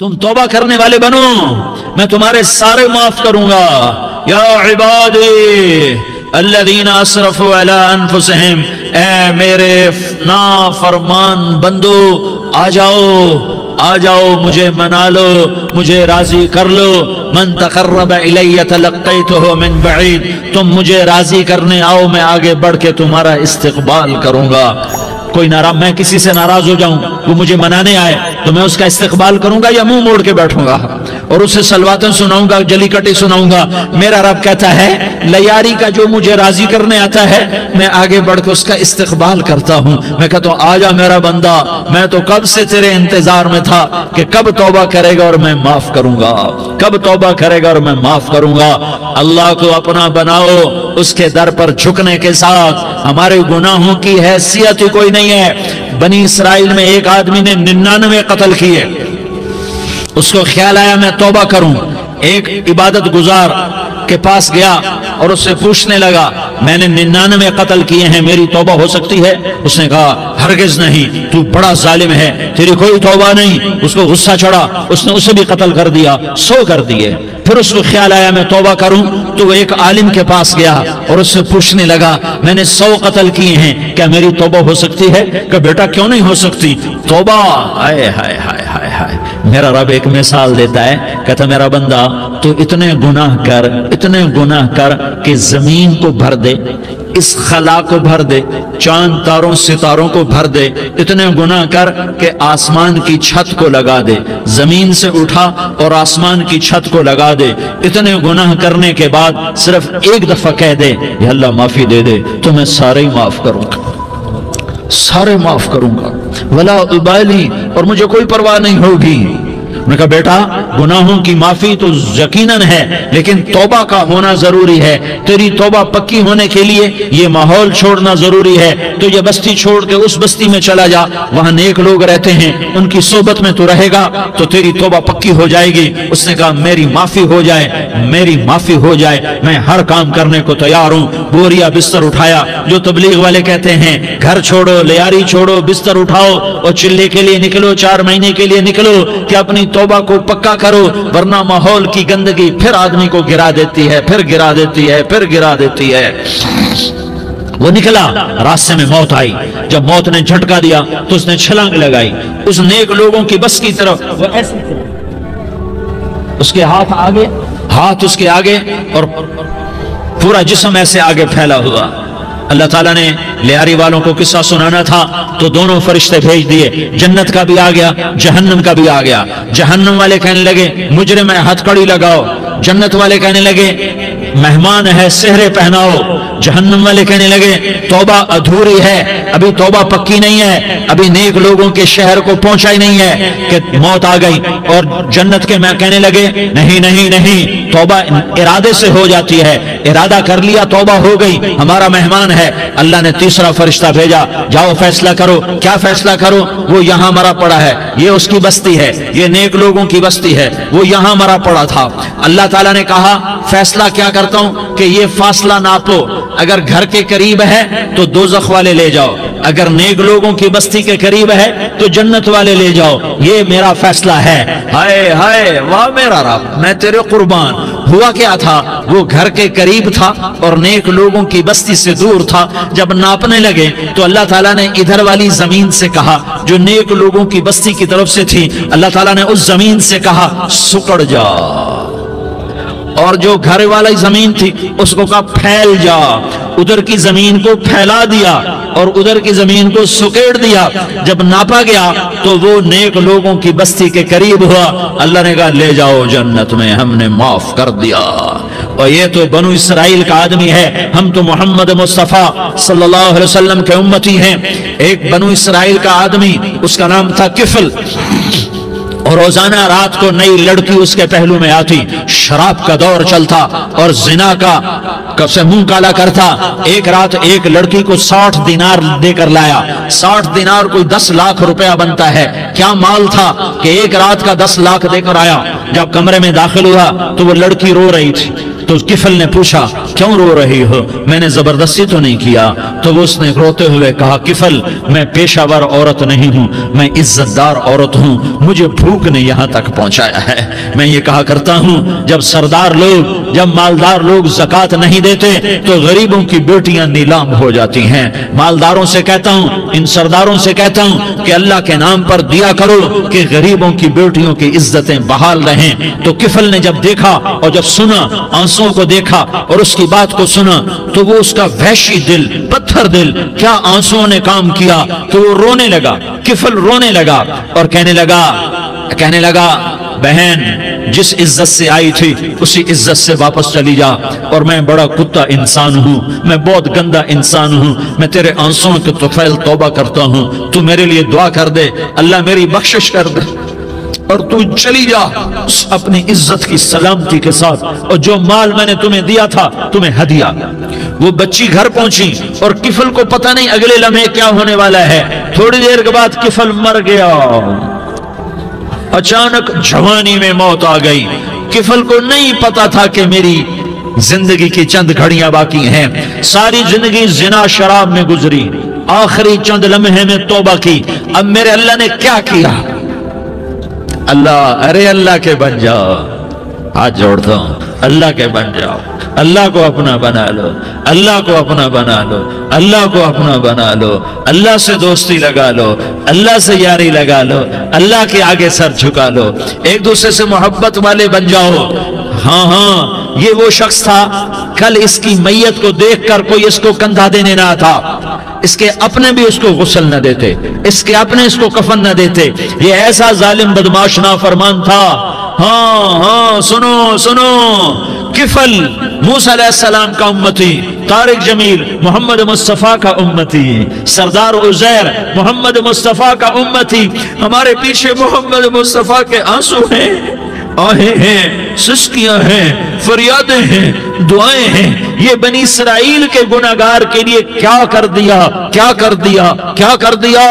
तुम तौबा करने वाले बनो, मैं तुम्हारे सारे माफ करूंगा। या इबादी अल्लज़ीना असरफू अला अनफुसिहिम, ऐ मेरे नाफरमान बंदो आ जाओ, मुझे मना लो, मुझे राजी कर लो। मन तक़र्रब इलैया तलक़्क़ैतुहु मिन बईद, तुम मुझे राजी करने आओ, मैं आगे बढ़ के तुम्हारा इस्तक़बाल करूंगा। कोई नाराज, मैं किसी से नाराज हो जाऊं, वो मुझे मनाने आए तो मैं उसका इस्तक़बाल करूंगा या मुंह मोड़ के बैठूंगा और उसे सलवातें सुनाऊंगा, जली कटी सुनाऊंगा। मेरा रब कहता है लयारी का जो मुझे राजी करने आता है मैं आगे बढ़ के उसका इस्तक़बाल करता हूं। मैं कहता हूं आजा मेरा बंदा, मैं तो कब से तेरे इंतजार में था कि कब तौबा करेगा और मैं माफ करूंगा, कब तौबा करेगा और मैं माफ करूंगा। अल्लाह को अपना बनाओ, उसके दर पर झुकने के साथ हमारे गुनाहों की हैसियत ही कोई नहीं है। बनी इसराइल में एक आदमी ने 99 कत्ल किए, उसको ख्याल आया मैं तौबा करूं। एक इबादत गुजार के पास गया और उससे पूछने लगा मैंने 99 कत्ल किए हैं, मेरी तौबा हो सकती है? उसने कहा हरगिज नहीं, तू बड़ा जालिम है, तेरी कोई तौबा नहीं। उसको गुस्सा चढ़ा, उसने उसे भी कत्ल कर दिया, 100 कर दिए। फिर उसको ख्याल आया मैं तौबा करूं, तो वो एक आलिम के पास गया और उससे पूछने लगा मैंने 100 कत्ल किए हैं, क्या मेरी तौबा हो सकती है? कि बेटा क्यों नहीं हो सकती तौबा। हाय हाय हाय हाय हाय। मेरा रब एक मिसाल देता है, कहता मेरा बंदा तू इतने गुनाह कर कि जमीन को भर दे, इस खला को भर दे, चांद तारों सितारों को भर दे, इतने गुनाह कर कि आसमान की छत को लगा दे, जमीन से उठा और आसमान की छत को लगा दे। इतने गुनाह करने के बाद सिर्फ एक दफा कह दे या अल्लाह माफी दे दे, तो मैं सारे ही माफ करूंगा, सारे माफ करूंगा। वला उबाली, और मुझे कोई परवाह नहीं होगी। उन्होंने कहा बेटा गुनाहों की माफी तो यकीनन है, लेकिन तौबा का होना जरूरी है। तेरी तौबा पक्की होने के लिए ये माहौल छोड़ना जरूरी है। तो ये बस्ती छोड़ के उस बस्ती में चला जा, वहां नेक लोग रहते हैं, उनकी सोबत में तू रहेगा तो तेरी तौबा पक्की हो जाएगी। उसने कहा मेरी माफी हो जाए, मेरी माफी हो जाए, मैं हर काम करने को तैयार हूं। बोरिया बिस्तर उठाया, जो तबलीग वाले कहते हैं घर छोड़ो, लियारी छोड़ो, बिस्तर उठाओ और चिल्ले के लिए निकलो, 4 महीने के लिए निकलो कि अपनी तौबा को पक्का करो, वरना माहौल की गंदगी फिर आदमी को गिरा देती है, फिर गिरा देती है, फिर गिरा देती है। वो निकला, रास्ते में मौत आई। जब मौत ने झटका दिया तो उसने छलांग लगाई उस नेक लोगों की बस की तरफ। वो ऐसे उसके हाथ उसके आगे और पूरा जिस्म ऐसे आगे फैला हुआ। अल्लाह ताला ने लियारी वालों को किस्सा सुनाना था तो दोनों फरिश्ते भेज दिए, जन्नत का भी आ गया, जहन्नम का भी आ गया। जहन्नम वाले कहने लगे मुजरिम है हथकड़ी लगाओ, जन्नत वाले कहने लगे मेहमान है सेहरे पहनाओ। जहन्नम वाले कहने लगे तौबा अधूरी है, अभी तौबा पक्की नहीं है, अभी नेक लोगों के शहर को पहुंचा ही नहीं है कि मौत आ गई। और जन्नत के मैं कहने लगे नहीं नहीं नहीं, तौबा इरादे से हो जाती है, इरादा कर लिया तौबा हो गई, हमारा मेहमान है। अल्लाह ने तीसरा फरिश्ता भेजा, जाओ फैसला करो। क्या फैसला करो? वो यहां मरा पड़ा है, ये उसकी बस्ती है, ये नेक लोगों की बस्ती है, वो यहां मरा पड़ा था। अल्लाह ताला ने कहा फैसला क्या करता हूं कि ये फासला नापो, अगर घर के करीब है तो दोज़ख वाले ले जाओ, अगर नेक लोगों की बस्ती के करीब है तो जन्नत वाले ले जाओ, ये मेरा फैसला है। हाय हाय वाह मेरा रब, मैं तेरे कुर्बान। हुआ क्या था? वो घर के करीब था और नेक लोगों की बस्ती से दूर था। जब नापने लगे तो अल्लाह ताला ने इधर वाली जमीन से कहा जो नेक लोगों की बस्ती की तरफ से थी, अल्लाह ताला ने उस जमीन से कहा सुकड़ जा, और जो घर वाली जमीन थी उसको कहा फैल जा। उधर की जमीन को फैला दिया और उधर की जमीन को सुकेड़ दिया। जब नापा गया तो वो नेक लोगों की बस्ती के करीब हुआ। अल्लाह ने कहा ले जाओ जन्नत में, हमने माफ कर दिया। और ये तो बनु इसराइल का आदमी है, हम तो मोहम्मद मुस्तफा सल्लल्लाहु अलैहि वसल्लम के उम्मती हैं। एक बनु इसराइल का आदमी, उसका नाम था किफल, और रोजाना रात को नई लड़की उसके पहलू में आती, शराब का दौर चलता और जिना का से मुंह काला करता। एक रात एक लड़की को 60 दिनार देकर लाया। 60 दिनार कोई 10 लाख रुपया बनता है। क्या माल था कि एक रात का 10 लाख देकर आया। जब कमरे में दाखिल हुआ तो वो लड़की रो रही थी। تو किफल ने पूछा क्यों रो रही हो, मैंने जबरदस्ती तो नहीं किया। तो वो उसने रोते हुए कहा किफल मैं पेशावर औरत नहीं हूँ, मैं इज्जतदार औरत हूँ, मुझे भूख ने यहाँ तक पहुँचाया है। मैं ये कहा करता हूँ जब सरदार लोग, जब मालदार लोग ज़कात नहीं देते तो गरीबों की बेटियां नीलाम हो जाती हैं। मालदारों से कहता हूँ, इन सरदारों से कहता हूँ कि अल्लाह के नाम पर दिया करो कि गरीबों की बेटियों की इज्जतें बहाल रहें। तो किफल ने जब देखा और जब सुना, आंसुओं को देखा और उसकी बात को सुना, तो वो उसका वहशी दिल, पत्थर दिल, क्या आंसुओं ने काम किया कि वो रोने लगा। किफल रोने लगा और कहने लगा बहन जिस इज्जत से आई थी उसी इज्जत से वापस चली जा, और मैं बड़ा कुत्ता इंसान हूँ, मैं बहुत गंदा इंसान हूँ, मैं तेरे आंसुओं के तुफैल तौबा करता हूँ, तू मेरे लिए दुआ कर दे, अल्लाह मेरी बख्शिश कर दे और तू चली जा अपनी इज्जत की सलामती के साथ, और जो माल मैंने तुम्हें दिया था तुम्हें हदिया। वो बच्ची घर पहुंची और किफल को पता नहीं अगले लम्हे क्या होने वाला है। थोड़ी देर के बाद किफल मर गया, अचानक जवानी में मौत आ गई। किफल को नहीं पता था कि मेरी जिंदगी की चंद घड़ियां बाकी हैं। सारी जिंदगी जिना शराब में गुजरी, आखिरी चंद लम्हे में तौबा की। अब मेरे अल्लाह ने क्या किया? अल्लाह, अरे अल्लाह के बन जाओ, हाथ जोड़ता हूं, अल्लाह के बन जाओ, अल्लाह को अपना बना लो, अल्लाह को अपना बना लो, अल्लाह को अपना बना लो, अल्लाह से दोस्ती लगा लो, अल्लाह से यारी लगा लो, अल्लाह के आगे सर झुका लो, एक दूसरे से मोहब्बत वाले बन जाओ। हाँ, ये वो शख्स था, कल इसकी मैयत को देखकर कोई इसको कंधा देने ना था, इसके अपने भी इसको गुस्ल न देते, इसके अपने इसको कफन न देते। ये ऐसा जालिम बदमाश नाफरमान था। हाँ, सुनो सुनो, किफल मूसा अलैहिस्सलाम का उम्मती, तारिक जमील मोहम्मद मुस्तफा का उम्मती, सरदार उजैर मोहम्मद मुस्तफा का उम्मती। हमारे पीछे मोहम्मद मुस्तफा के आंसू हैं, आहें हैं, सिसकियां हैं, फरियादें हैं, दुआएं हैं। ये बनी इसराइल के गुनाहगार के लिए क्या कर दिया, क्या कर दिया, क्या कर दिया।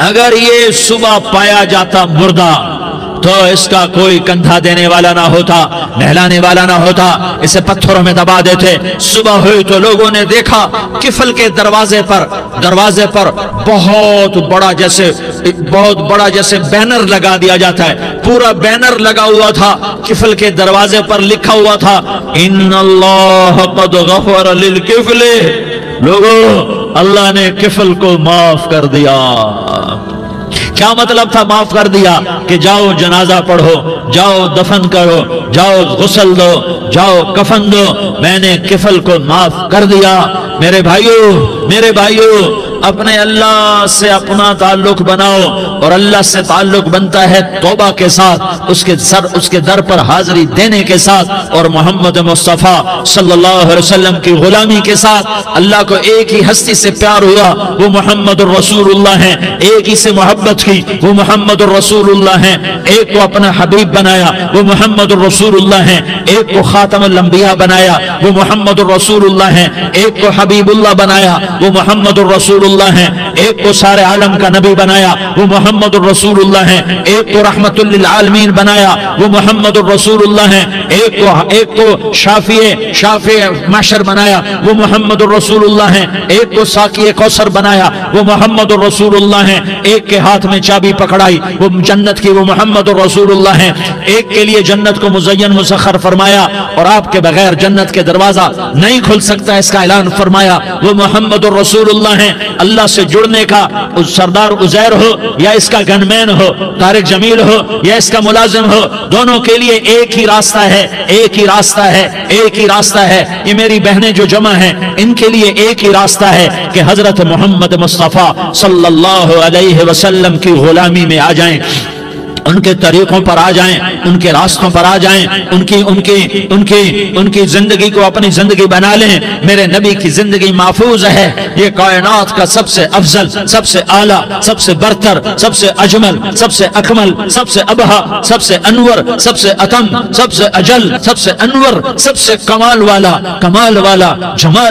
अगर ये सुबह पाया जाता मुर्दा तो इसका कोई कंधा देने वाला ना होता, नहलाने वाला ना होता, इसे पत्थरों में दबा देते। सुबह हुई तो लोगों ने देखा किफल के दरवाजे पर बहुत बड़ा जैसे बैनर लगा दिया जाता है, पूरा बैनर लगा हुआ था। किफल के दरवाजे पर लिखा हुआ था इन्नल्लाह क़द गफ़र लिल किफल। लोगों, अल्लाह ने किफल को माफ कर दिया। क्या मतलब था माफ कर दिया? कि जाओ जनाजा पढ़ो, जाओ दफन करो, जाओ गुस्ल दो, जाओ कफन दो, मैंने किफल को माफ कर दिया। मेरे भाइयों, अपने अल्लाह से अपना ताल्लुक बनाओ, और अल्लाह से ताल्लुक बनता है तौबा के साथ, उसके दर पर हाजिरी देने के साथ, और मोहम्मद मुस्तफा सल्लल्लाहु अलैहि वसल्लम की गुलामी के साथ। अल्लाह को एक ही हस्ती से प्यार हुआ, वो मोहम्मद रसूलुल्लाह है। एक ही से मोहब्बत की, वो मोहम्मद रसूलुल्लाह है। एक को अपना हबीब बनाया, वो मोहम्मद रसूलुल्लाह है। एक को खातमुल अंबिया बनाया, वो मोहम्मद रसूलुल्लाह है। एक को हबीबुल्लाह बनाया, वो मोहम्मद रसूलुल्लाह है। एक को सारे आलम का नबी बनाया, वो मोहम्मद रसूलुल्लाह है। एक को रहमतुल लिल आलमीन बनाया, वो मोहम्मद रसूलुल्लाह है। एक को शाफी महशर बनाया, वो मोहम्मद रसूलुल्लाह है। एक को साकी कौसर बनाया, वो मोहम्मद रसूलुल्लाह है। एक के हाथ में चाबी पकड़ाई, वो जन्नत की, वो मोहम्मद रसूलुल्लाह है। एक के लिए जन्नत को मुज़य्यन मुसख्खर फरमाया, और आपके बगैर जन्नत के दरवाजा नहीं खुल सकता, इसका ऐलान फरमाया, वो मोहम्मद रसूलुल्लाह है। अल्लाह से जुड़ने का सरदार उजैर हो या इसका गनमैन हो, तारिक जमील हो या इसका मुलाजिम हो, दोनों के लिए एक ही रास्ता है, एक ही रास्ता है, एक ही रास्ता है। ये मेरी बहनें जो जमा हैं, इनके लिए एक ही रास्ता है कि हजरत मोहम्मद मुस्तफा सल्लल्लाहु अलैहि वसल्लम की गुलामी में आ जाएं, उनके तरीकों पर आ जाएं, उनके रास्तों पर आ जाएं, उनकी जिंदगी को अपनी जिंदगी बना लें। मेरे नबी की जिंदगी महफूज है। ये कायनात का सबसे अफजल, सबसे आला, सबसे बरतर, सबसे अजमल, सबसे अकमल, सबसे अबहा, सबसे अनवर, सबसे अतम, सबसे अजल, सबसे अनवर, सबसे कमाल वाला, जमाल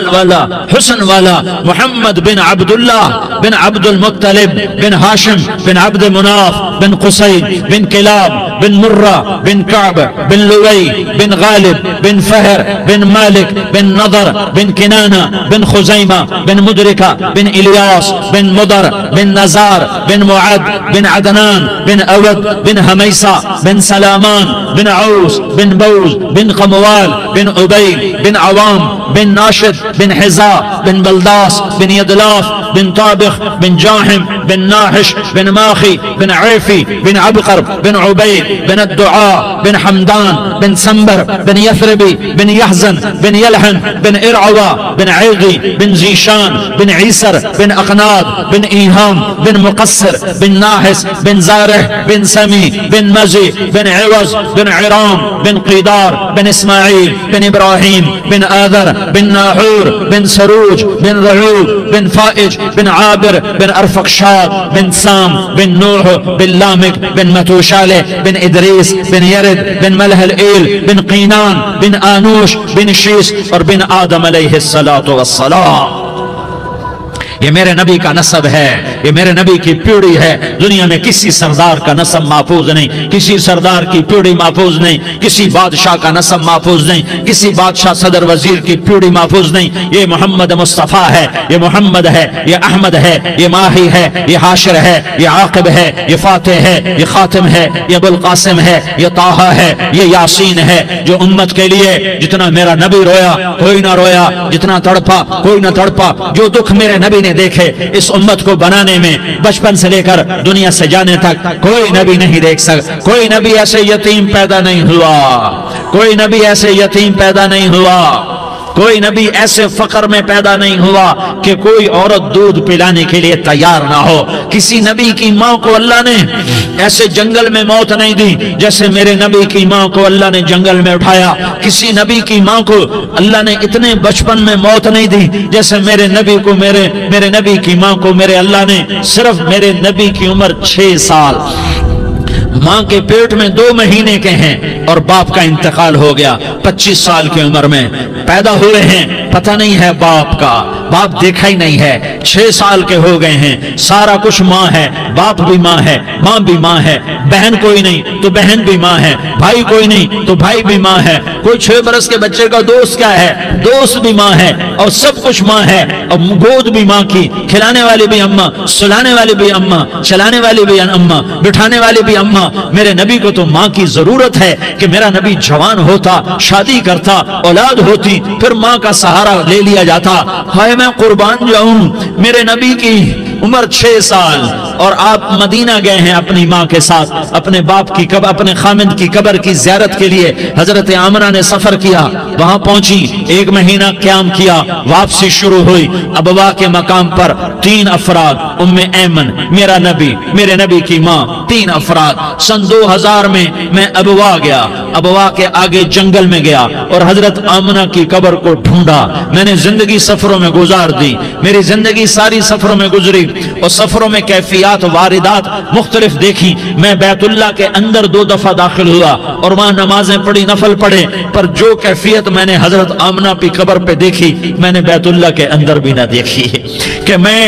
वाला, हुस्न वाला मोहम्मद बिन अब्दुल्लाह बिन अब्दुल मुत्तलिब बिन हाशिम बिन अब्द मुनाफ बिन कुसै बिन किलाब بن مرہ بن کعب بن لوئی بن غالب بن فہر بن مالک بن نضر بن کنانہ بن خزیمہ بن مدرکہ بن الیاس بن مدر بن نزار بن معد بن عدنان بن اود بن حمیسہ بن سلامان بن عوس بن بوز بن قموال بن عبید بن عوام بن ناشد بن حزا بن بلداس بن یدلاف بن طابخ بن جاحم بن ناحش بن ماخی بن عیفی بن عبقر بن عبید بن الدعاء بن حمدان بن سنبر بن یثربی بن یحزن بن یلحن بن ارعوا بن عیغی بن زیشان بن عیسر بن اقناد بن ایہام بن مقصر بن ناحس بن زارح بن سمی بن مزی بن عوض بن عرام بن قیدار بن اسماعیل بن ابراہیم بن آذر بن ناحور بن سروج بن رعوب بن فائج بن عابر بن ارفقشاد بن سام بن نوح بن لامک بن متوشالہ بن ادریس بن یرد بن ملح الایل بن قینان بن آنوش بن شیس اور بن آدم علیہ السلام۔ یہ میرے نبی کا نسب ہے، یہ میرے نبی کی پیڑھی ہے۔ دنیا میں کسی سردار کا نسب محفوظ نہیں، کسی سردار کی پیڑھی محفوظ نہیں، کسی بادشاہ کا نسب محفوظ نہیں، کسی بادشاہ صدر وزیر کی پیڑھی محفوظ نہیں۔ یہ محمد مصطفیٰ ہے، یہ محمد ہے، یہ احمد ہے، یہ ماہی ہے، یہ حاشر ہے، یہ عاقب ہے، یہ فاتح ہے، یہ خاتم ہے، یہ ابو القاسم ہے، یہ طٰہٰ ہے، یہ یاسین ہے۔ جو امت کے لیے جتنا میرا نبی رویا کوئی نہ رویا، جتنا تڑپا کوئی نہ تڑپا، جو دکھ میرے نبی نے دیکھے اس امت کو بنانے میں، بچپن سے لے کر دنیا سے جانے تک کوئی نبی نہیں دیکھ سکتا۔ کوئی نبی ایسے یتیم پیدا نہیں ہوا، کوئی نبی ایسے یتیم پیدا نہیں ہوا، کوئی نبی ایسے فقر میں پیدا نہیں ہوا کہ کوئی عورت دودھ پلانے کے لیے تیار نہ ہو۔ کسی نبی کی ماں کو اللہ نے ایسے جنگل میں موت نہیں دی جیسے میرے نبی کی ماں کو اللہ نے جنگل میں اٹھایا۔ کسی نبی کی ماں کو اللہ نے اتنے بچپن میں موت نہیں دی جیسے میرے نبی کو میرے نبی کی ماں کو میرے اللہ نے صرف میرے نبی کی عمر 6 سال، ماں کے پیٹ میں 2 مہینے کے ہیں اور باپ کا انتقال ہو گیا 25 سال کی عمر میں پیدا ہوئے ہیں، پتہ نہیں ہے باپ کا، باپ دیکھا ہی نہیں ہے، 6 سال کے ہو گئے ہیں، سارا کچھ ماں ہے، باپ بھی ماں ہے، ماں بھی ماں ہے، بہن کوئی نہیں تو بہن بھی ماں ہے، بھائی کوئی نہیں تو بھائی بھی ماں ہے، کوئی 6 برس کے بچے کا دوست کیا ہے، دوست بھی ماں ہے، اور سب کچھ ماں ہے، اور گود بھی ماں کی، کھلانے والی بھی اماں، سلانے والی بھی اماں، چلانے والی بھی اماں، بٹھانے والی بھی اماں۔ میرے نبی کو تو ماں کی ضرورت ہے کہ میرا نبی جوان ہوتا، شادی کرتا، اولاد ہوتی، پھر ماں کا سہارا لے لیا جاتا۔ ہائے میں قربان جاؤں، میرے نبی کی عمر 6 سال اور آپ مدینہ گئے ہیں اپنی ماں کے ساتھ، اپنے باپ کی قبر، اپنے خامند کی قبر کی زیارت کے لیے حضرت آمنہ نے سفر کیا، وہاں پہنچی، 1 مہینہ قیام کیا، واپسی شروع ہوئی۔ ابوا کے مقام پر 3 افراد، ام ایمن، میرا نبی، میرے نبی کی ماں، 3 افراد۔ سن 2000 میں ابوا گیا، ابوا کے آگے جنگل میں گیا اور حضرت آمنہ کی قبر کو ڈھونڈا۔ میں نے زندگی سفروں میں گزار دی، میری زندگی ساری سفروں میں گزری، اور سفروں میں کیفیات واردات مختلف دیکھی۔ میں بیت اللہ کے اندر 2 دفعہ داخل ہوا اور وہاں نمازیں پڑھی، نفل پڑھے، پر جو کیفیت میں نے حضرت آمنہ کی قبر پہ دیکھی میں نے بیت اللہ کے اندر بھی نہ دیکھی، کہ میں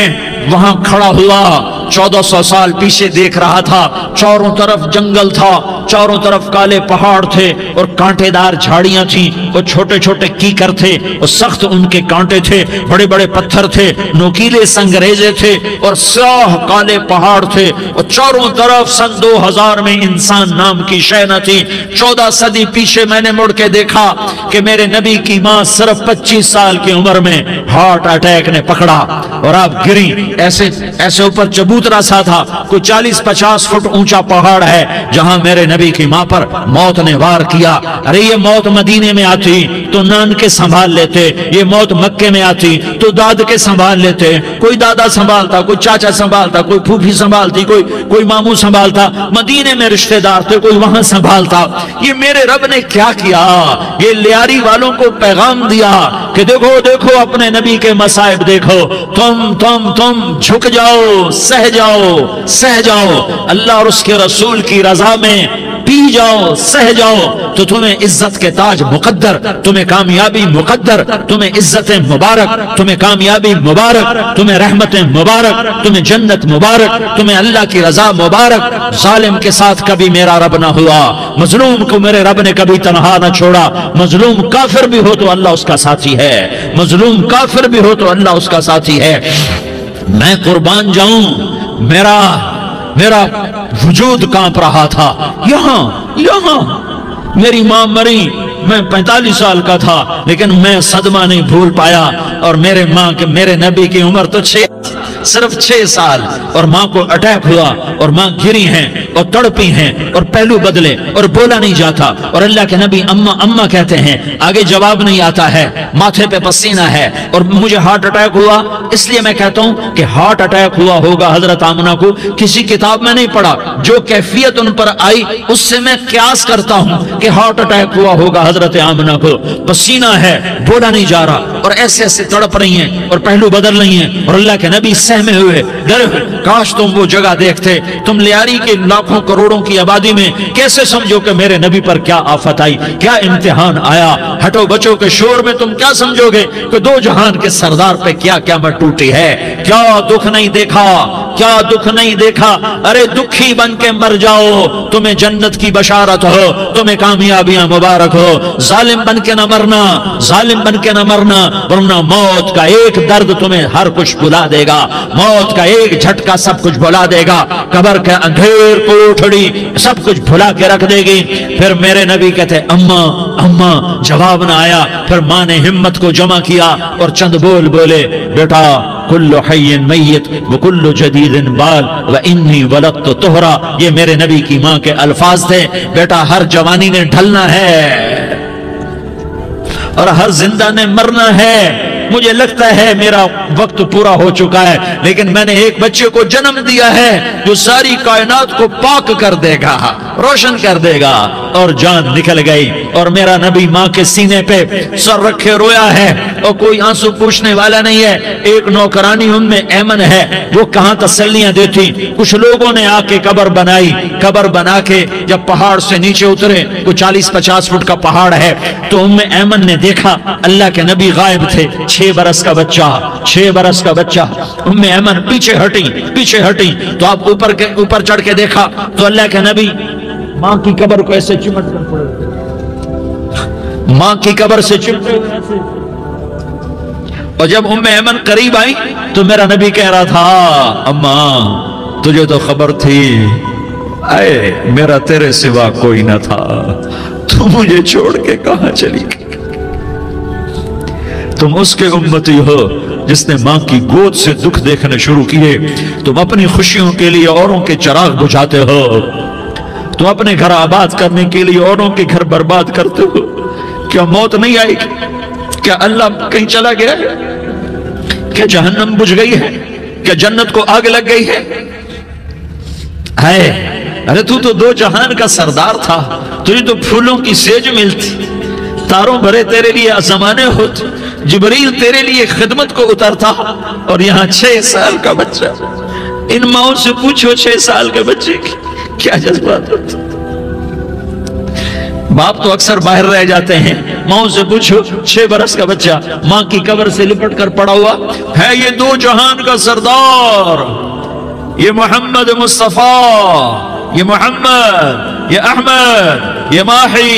وہاں کھڑا ہوا 1400 سال پیچھے دیکھ رہا تھا، چاروں طرف جنگل تھا، چاروں طرف کالے پہاڑ تھے اور کانٹے دار جھاڑیاں تھیں، اور چھوٹے چھوٹے کیکر تھے اور سخت ان کے کانٹے تھے، بڑے بڑے پتھر تھے، نوکیلے سنگریزے تھے اور سیاہ کالے پہاڑ تھے، اور چاروں طرف سن 2000 میں انسان نام کی شے نہ تھی۔ 14 صدی پیچھے میں نے مڑ کے دیکھا کہ میرے نبی کی ماں صرف 25 سال کی عمر میں ہارٹ اٹیک نے پکڑا اور آپ گری، ایسے اوپر چبوترا سا تھا، کوئی 40-50 فٹ اونچا پہاڑ ہے جہاں میرے نبی کی ماں پر موت نے وار کیا۔ ارے یہ موت مدینے میں آتی تو نان کے سنبھال لیتے، یہ موت مکے میں آتی تو داد کے سنبھال لیتے، کوئی دادا سنبھالتا، کوئی چاچا سنبھالتا، کوئی پھوپھی سنبھالتی، کوئی ماموں سنبھالتا، مدینے میں رشتہ دار تھے، کوئی وہاں سنبھالتا۔ یہ میرے رب نے کیا کیا؟ یہ لیاری والوں کو پیغام دیا کہ دیکھو دیکھو اپنے نبی کے مصائب دیکھو، تم جھک جاؤ، سہ جاؤ، اللہ اور اس کے رسول کی رضا میں पी जाओ, सह जाओ, तो तुम्हें इज्जत के ताज मुकद्दर, तुम्हें कामयाबी मुकद्दर, तुम्हें इज्जतें मुबारक, तुम्हें कामयाबी मुबारक, तुम्हें रहमतें मुबारक, तुम्हें जन्नत मुबारक, तुम्हें अल्लाह की रजा मुबारक। जालिम के साथ कभी मेरा रब ना हुआ, मजलूम को मेरे रब ने कभी तनहा ना छोड़ा। मजलूम काफिर भी हो तो अल्लाह उसका साथी है, मजलूम काफिर भी हो तो अल्लाह उसका साथी है। मैं कुर्बान जाऊं, मेरा वजूद कांप रहा था। यहां मेरी मां मरी, मैं 45 साल का था, लेकिन मैं सदमा नहीं भूल पाया। और मेरे नबी की उम्र तो सिर्फ 6 साल, और मां को अटैक हुआ और मां गिरी हैं और तड़पी हैं और पहलू बदले और बोला नहीं जाता। और अल्लाह के नबी अम्मा अम्मा कहते हैं, आगे जवाब नहीं आता है, माथे पे पसीना है और मुझे हार्ट अटैक हुआ। इसलिए मैं कहता हूं कि हार्ट अटैक हुआ होगा हजरत आमना को, किसी किताब में नहीं पढ़ा, जो कैफियत उन पर आई उससे मैं क्यास करता हूं कि हार्ट अटैक हुआ होगा हजरत आमना को। पसीना है, बोला नहीं जा रहा और ऐसे ऐसे तड़प रही हैं और पहलू बदल रही हैं। और अल्लाह के नबी सहमे हुए, डरे हुए। काश तुम वो जगह देखते, तुम लियारी के लाखों करोड़ों की आबादी में कैसे समझो कि मेरे नबी पर क्या आफत आई, क्या इम्तिहान आया। हटो बचो के शोर में तुम क्या समझोगे कि दो जहान के सरदार पे क्या क़यामत टूटी है। क्या दुख नहीं देखा, क्या दुख नहीं देखा। अरे दुखी बन के मर जाओ, तुम्हें जन्नत की बशारत हो, तुम्हें कामयाबियां मुबारक हो। जालिम बन के न मरना, जालिम बन के न मरना, वरना मौत का एक दर्द तुम्हें हर कुछ भुला देगा, मौत का एक झटका सब कुछ भुला देगा, कब्र के अंधेर कोठड़ी सब कुछ भुला के रख देगी। फिर मेरे नबी कहते अम्मा अम्मा, जवाब ना आया। फिर मां ने हिम्मत को जमा किया और चंद बोल बोले, बेटा कुल्लु हय्यिन मय्यित व कुल्लु जदीदिन बाल व इन्नी वलदतु तुहरा। ये मेरे नबी की मां के अल्फाज थे। बेटा हर जवानी ने ढलना है और हर जिंदा ने मरना है। मुझे लगता है मेरा वक्त पूरा हो चुका है, लेकिन मैंने एक बच्चे को जन्म दिया है जो सारी कायनात को पाक कर देगा, रोशन कर देगा। और जान निकल गई और मेरा नबी माँ के सीने पे सर रखे रोया है और कोई आंसू पूछने वाला नहीं है। एक नौकरानी उम्मे ऐमन है, वो कहाँ तसल्लियां देती। कुछ लोगों ने आके कब्र बनाई, कब्र बना के जब पहाड़ से नीचे उतरे, कुछ 40-50 फुट का पहाड़ है, तो उम्मे ऐमन ने देखा अल्लाह के नबी गायब थे। 6 बरस का बच्चा, 6 बरस का बच्चा। उम्मे ऐमन पीछे हटी तो आप ऊपर चढ़ के देखा तो अल्लाह के नबी मां की कब्र को ऐसे चिमट कर पड़े, मां की कब्र से चिमटे हुए ऐसे। और जब उम्मे ऐमन करीब आई तो मेरा नबी कह रहा था, अम्मा तुझे तो खबर थी, आए मेरा तेरे सिवा कोई ना था, तू मुझे छोड़ के कहां चली गई। तुम उसके उम्मती हो जिसने मां की गोद से दुख देखने शुरू किए। तुम अपनी खुशियों के लिए औरों के चिराग बुझाते हो, तुम अपने घर आबाद करने के लिए औरों के घर बर्बाद करते हो। क्या मौत नहीं आएगी? क्या अल्लाह कहीं चला गया है? क्या जहन्नम बुझ गई है? क्या जन्नत को आग लग गई है? अरे तू तो 2 जहान का सरदार था, तुझे तो फूलों की सेज मिलती, तारों भरे तेरे लिए आसमाने होते, जिब्रील तेरे लिए खिदमत को उतरता, और यहाँ 6 साल का बच्चा। इन माओं से पूछो 6 साल के बच्चे की क्या जज्बात होते। बाप तो अक्सर बाहर रह जाते हैं, माओं से पूछो 6 बरस का बच्चा मां की कब्र से लिपट कर पड़ा हुआ है। ये 2 जहान का सरदार, ये मोहम्मद मुस्तफा, ये मोहम्मद, ये अहमद, ये माही,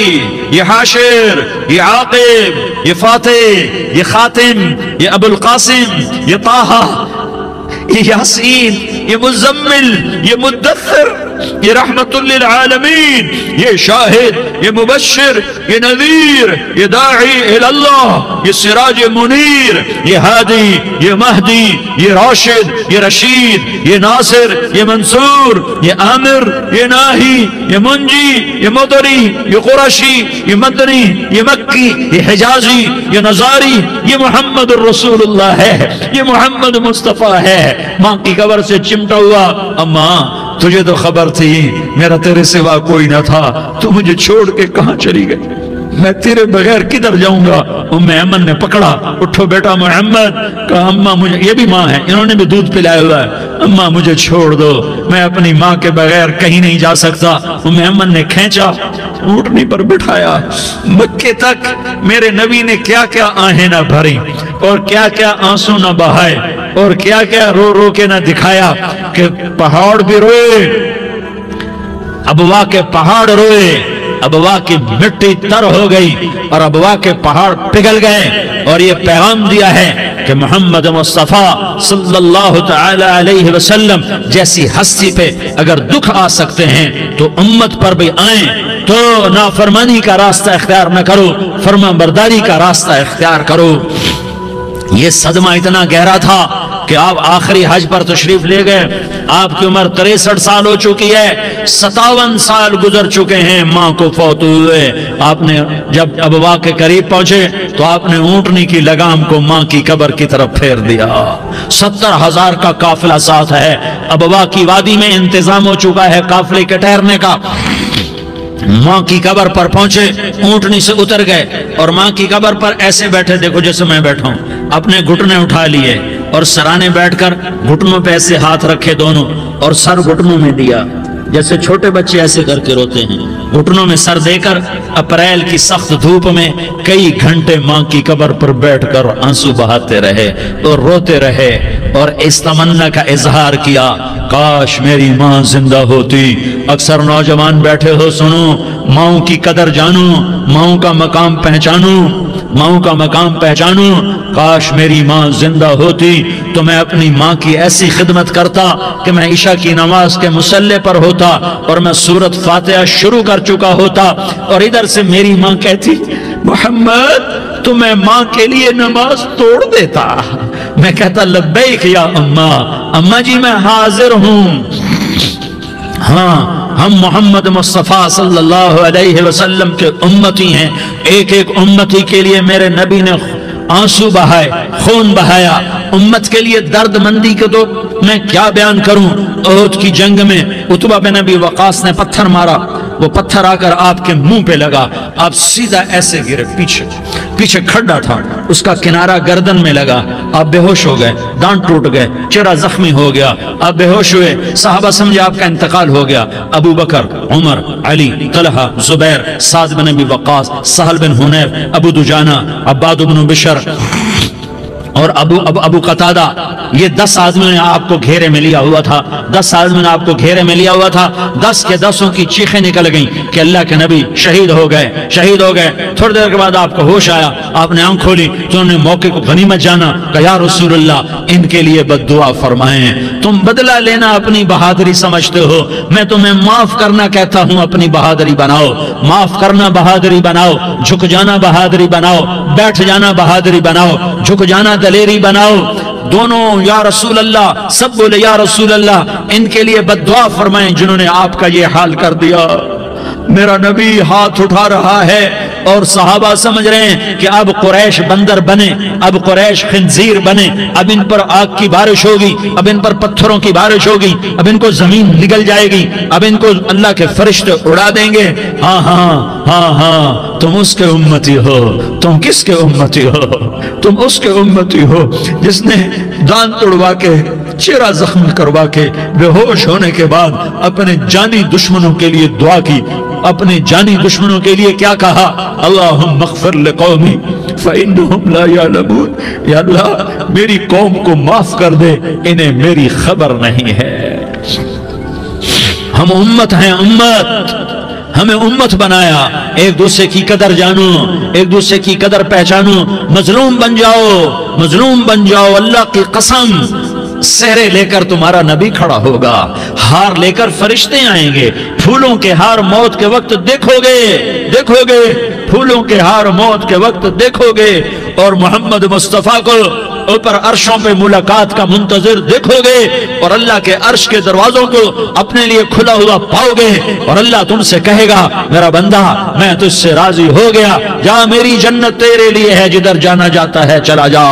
ये हाशिर, ये आकिब, ये फातिह, ये खातिम, ये अबुल कासिम, ये ताहा, ये यासीन, ये मुज़म्मिल, ये मुद्दस्सिर, ये रहमतुल लिल आलमीन, ये शाहिद, ये मुबश्शिर, ये नज़ीर, ये दाई इलल्लाह, ये सिराज मुनीर, ये हादी, ये महदी, ये राशिद, ये रशीद, ये नासिर, ये मंसूर, ये आमिर, ये नाही, ये मुंजी, ये मुदरी, ये कुरशी, ये मदनी, ये मक्की, ये हिजाजी, ये नजारी, ये मोहम्मद रसूलुल्लाह है, ये मोहम्मद मुस्तफा है। मां की कब्र से चिमटा हुआ, अम्मा तुझे तो खबर थी मेरा तेरे सिवा कोई ना था, तू मुझे छोड़ के कहां चली गई। मैं तेरे बगैर किधर जाऊंगा। उम्मे ऐमन ने पकड़ा, उठो बेटा मोहम्मद। कहा अम्मा मुझे, ये भी माँ है, इन्होंने भी दूध पिलाया हुआ है, अम्मा मुझे छोड़ दो, मैं अपनी माँ के बगैर कहीं नहीं जा सकता। उम्मे ऐमन ने खींचा, ऊँटनी पर बिठाया, मक्के तक मेरे नबी ने क्या क्या आहें न भरी और क्या क्या आंसू न बहाए और क्या क्या रो रो के न दिखाया कि पहाड़ भी रोए, अबवा के पहाड़ रोए, अबवा की मिट्टी तर हो गई और अबवा के पहाड़ पिघल गए। और ये पैगाम दिया है कि मोहम्मद मुस्तफा सल्लल्लाहु तआला अलैहि वसल्लम जैसी हस्ती पे अगर दुख आ सकते हैं तो उम्मत पर भी आए, तो नाफरमानी का रास्ता इख्तियार न करो, फरमाबरदारी का रास्ता इख्तियार करो। ये सदमा इतना गहरा था कि आप आखिरी हज पर तशरीफ ले गए, आपकी उम्र 63 साल हो चुकी है, 57 साल गुजर चुके हैं माँ को फौत हुए। आपने जब अबवा के करीब पहुंचे तो आपने ऊँटनी की लगाम को माँ की कब्र की तरफ फेर दिया। 70,000 का काफिला साथ है, अबवा की वादी में इंतजाम हो चुका है काफिले के ठहरने का। माँ की कब्र पर पहुंचे, ऊँटनी से उतर गए और माँ की कब्र पर ऐसे बैठे, देखो जैसे मैं बैठा हूं, अपने घुटने उठा लिए और सराने बैठकर घुटनों पे ऐसे हाथ रखे दोनों और सर घुटनों में दिया, जैसे छोटे बच्चे ऐसे करके रोते हैं, घुटनों में सर देकर अप्रैल की सख्त धूप में कई घंटे माँ की कब्र पर बैठकर आंसू बहाते रहे और रोते रहे और इस तमन्ना का इजहार किया, काश मेरी माँ जिंदा होती। अक्सर नौजवान बैठे हो, सुनो, माँ की कदर जानो, माँ का मकाम पहचानो, माँ का मकाम पहचानो। काश मेरी माँ जिंदा होती तो मैं अपनी माँ की ऐसी खिदमत करता कि मैं ईशा की नमाज के मुसल्ले पर होता और मैं सूरत फातिहा शुरू कर चुका होता और इधर से मेरी माँ कहती, मोहम्मद तो मैं माँ के लिए नमाज तोड़ देता। मैं कहता, लब्बैक या अम्मा, अम्मा जी मैं हाजिर हूं। हाँ, हम मोहम्मद मुस्तफा सल्लल्लाहु अलैहि वसल्लम के उम्मती हैं। एक एक उम्मती के लिए मेरे नबी ने आंसू बहाए, खून बहाया। उम्मत के लिए दर्द मंदी के तो मैं क्या बयान करूं। उहद की जंग में उतबा बिन अबी वकास ने पत्थर मारा, वो पत्थर आकर आपके मुंह पे लगा, आप सीधा ऐसे गिरे, पीछे पीछे खड्डा था, उसका किनारा गर्दन में लगा, आप बेहोश हो गए, दांत टूट गए, चेहरा जख्मी हो गया, आप बेहोश हुए। साहबा समझे आपका इंतकाल हो गया। अबू बकर, उमर, अली, तलहा, जुबैर, साद बिन अबी वकास, सहल बिन हुनैफ, अबू दुजाना, अब्बाद बिन बिशर और अबू कतादा, ये 10 आदमियों ने आपको घेरे में लिया हुआ था। 10 आदमियों ने आपको घेरे में लिया हुआ था। 10 के 10 की चीखें निकल गईं कि अल्लाह के नबी शहीद हो गए, शहीद हो गए। थोड़ी देर के बाद आपको होश आया, आपने आंख खोली तो उन्होंने मौके को गनीमत जाना, कहा या रसूलुल्लाह इनके लिए बद्दुआ फरमाएं। तुम बदला लेना अपनी बहादुरी समझते हो, मैं तुम्हें माफ करना कहता हूं, अपनी बहादुरी बनाओ। माफ करना बहादुरी बनाओ, झुक जाना बहादुरी बनाओ, बैठ जाना बहादुरी बनाओ, झुक जाना दलेरी बनाओ। दोनों या रसूल अल्लाह, सब बोले या रसूल अल्लाह, इनके लिए बद्दुआ फरमाएं जिन्होंने आपका ये हाल कर दिया। मेरा नबी हाथ उठा रहा है और सहाबा समझ रहे हैं कि अब कुरैश बंदर बने, अब कुरैश खिंजीर बने, अब इन पर आग की बारिश होगी, अब इन पर पत्थरों की बारिश होगी, अब इनको जमीन निगल जाएगी, अब इनको अल्लाह के फरिश्ते उड़ा देंगे। हाँ हाँ हाँ हाँ, तुम उसके उम्मती हो। तुम किसके उम्मती हो? तुम उसके उम्मती हो जिसने दांत तोड़वा के, चेहरा जख्म करवा के, बेहोश होने के बाद अपने जानी दुश्मनों के लिए दुआ की। अपने जानी दुश्मनों के लिए क्या कहा? अल्लाहुम्मा मग़फ़िर लिक़ौमी फ़इन्नहुम ला यअलमून। या अल्लाह मेरी कौम को माफ कर दे, इन्हें मेरी खबर नहीं है। हम उम्मत हैं, उम्मत, हमें उम्मत बनाया। एक दूसरे की कदर जानो, एक दूसरे की कदर पहचानो। मजलूम बन जाओ, मजलूम बन जाओ। अल्लाह की कसम, सहरे लेकर तुम्हारा नबी खड़ा होगा, हार लेकर फरिश्ते आएंगे। फूलों के हार मौत के वक्त देखोगे, देखोगे, फूलों के हार मौत के वक्त देखोगे और मोहम्मद मुस्तफा को ऊपर अर्शों पे मुलाकात का मुंतजिर देखोगे और अल्लाह के अर्श के दरवाजों को अपने लिए खुला हुआ पाओगे और अल्लाह तुमसे कहेगा, मेरा बंदा मैं तुझसे राजी हो गया, जा मेरी जन्नत तेरे लिए है, जिधर जाना जाता है चला जा।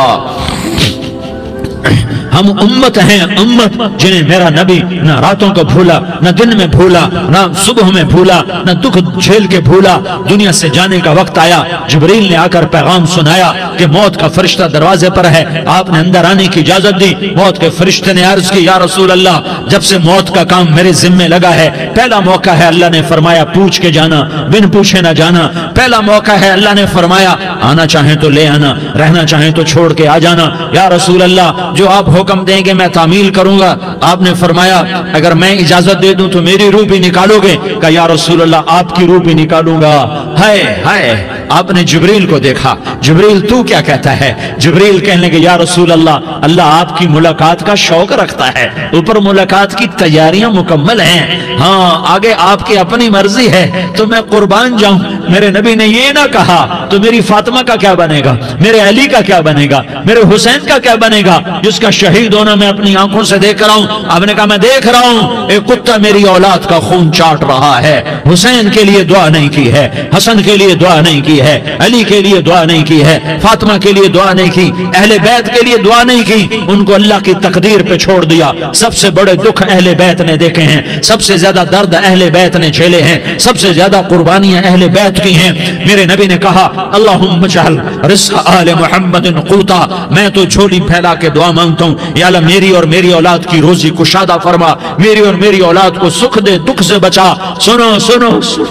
हम उम्मत हैं, उम्मत जिन्हें मेरा नबी न रातों को भूला, न दिन में भूला, न सुबह में भूला, न दुख झेल के भूला। दुनिया से जाने का वक्त आया, जिब्रील ने आकर पैगाम सुनाया कि मौत का फरिश्ता दरवाजे पर है, आपने अंदर आने की इजाजत दी। मौत के फरिश्ते ने अर्ज की, या रसूल अल्लाह, जब से मौत का काम मेरे जिम्मे लगा है, पहला मौका है, अल्लाह ने फरमाया पूछ के जाना, बिन पूछे ना जाना। पहला मौका है, अल्लाह ने फरमाया आना चाहे तो ले आना, रहना चाहे तो छोड़ के आ जाना। या रसूल अल्लाह, जो आप हुक्म देंगे मैं तामील करूंगा। आपने फरमाया अगर मैं इजाजत दे दूं तो मेरी रूह भी निकालोगे? कहा या रसूल अल्लाह, आपकी रूह भी निकालूंगा। हाय हाय, आपने जिब्रील को देखा, जिब्रील तू क्या कहता है? जिब्रील कहने लगे या रसूल अल्लाह, अल्लाह आपकी मुलाकात का शौक रखता है, ऊपर मुलाकात की तैयारियां मुकम्मल हैं, हाँ आगे आपकी अपनी मर्जी है तो मैं कुर्बान जाऊं। मेरे नबी ने ये ना कहा तो मेरी फातिमा का क्या बनेगा, मेरे अली का क्या बनेगा, मेरे हुसैन का क्या बनेगा, जिसका शहीद होना मैं अपनी आंखों से देख रहा हूं। आपने कहा मैं देख रहा हूं एक कुत्ता मेरी औलाद का खून चाट रहा है। हुसैन के लिए दुआ नहीं की है, हसन के लिए दुआ नहीं की है, अली के लिए दुआ नहीं की है, फातिमा के लिए दुआ नहीं की, अहले बैत के लिए दुआ नहीं की, उनको अल्लाह की तकदीर पे छोड़ दिया। सबसे बड़े दुख अहले बैत ने देखे हैं, सबसे ज्यादा दर्द अहले बैत ने झेले हैं, सबसे ज्यादा कुर्बानियां अहले बैत की हैं। मेरे नबी ने कहा अल्लाहुम्मा जअल रिज़्क़ आले मुहम्मदिन क़ूता, मैं तो झोली फैला के दुआ मांगता हूं, या अल्लाह मेरी और मेरी औलाद की रोजी कुशादा फरमा, मेरी और मेरी औलाद को सुख दे, दुख से बचा। सुनो सुनो सुनो,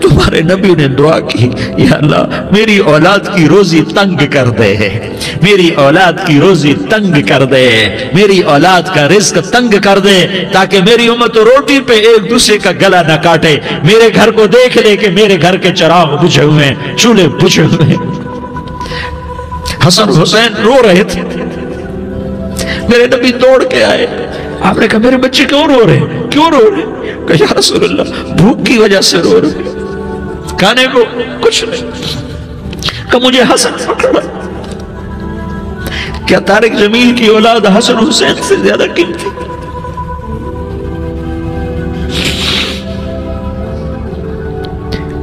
तुम्हारे नबी ने दुआ की, या अल्लाह मेरी औलाद की रोजी तंग कर दे, मेरी औलाद की रोजी तंग कर दे, मेरी औलाद का रिज्क तंग कर दे, ताकि मेरी उम्मत रोटी पे एक दूसरे का गला न काटे, मेरे घर को देख ले कि मेरे घर के चिराग बुझे हुए, चूल्हे बुझे हुए। हसन हुसैन रो रहे थे, मेरे नबी दौड़ के आए। आपने कहा मेरे बच्चे क्यों रो रहे, क्यों रो रहे? कहा या रसूल अल्लाह भूख की वजह से रो रहे, खाने को कुछ नहीं। कहा मुझे हसन पकड़ा। क्या तारिक जमील की औलाद हसन हुसैन से ज्यादा कीमती?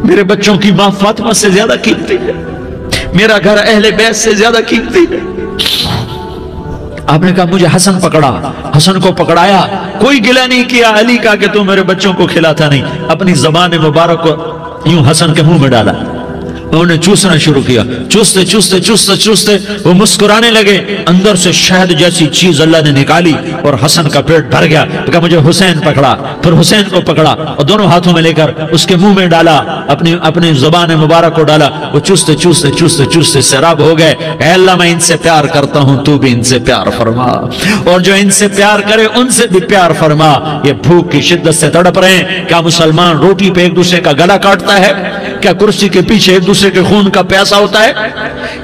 मेरे बच्चों की मां फातिमा से ज्यादा कीमती है, मेरा घर अहले बैत से ज्यादा कीमती है। आपने कहा मुझे हसन पकड़ा, हसन को पकड़ाया, कोई गिला नहीं किया अली का कि तू मेरे बच्चों को खिलाता नहीं, अपनी ज़बान मुबारक को यूं हसन के मुंह में डाला, उन्होंने चूसना शुरू किया। चूसते चूसते चूसते चूसते वो मुस्कुराने लगे, अंदर से शहद जैसी चीज अल्लाह ने निकाली और हसन का पेट भर गया। तो कहा मुझे हुसैन पकड़ा, फिर हुसैन को पकड़ा और दोनों हाथों में लेकर उसके मुंह में डाला, अपनी अपनी जुबान मुबारक को डाला। वो चूसते चूसते चूसते चूसते शराब हो गए। अल्लाह मैं इनसे प्यार करता हूं, तू भी इनसे प्यार फरमा, और जो इनसे प्यार करे उनसे भी प्यार फरमा। ये भूख की शिद्दत से तड़प रहे हैं। क्या मुसलमान रोटी पे एक दूसरे का गला काटता है? क्या कुर्सी के पीछे एक दूसरे के खून का प्यासा होता है?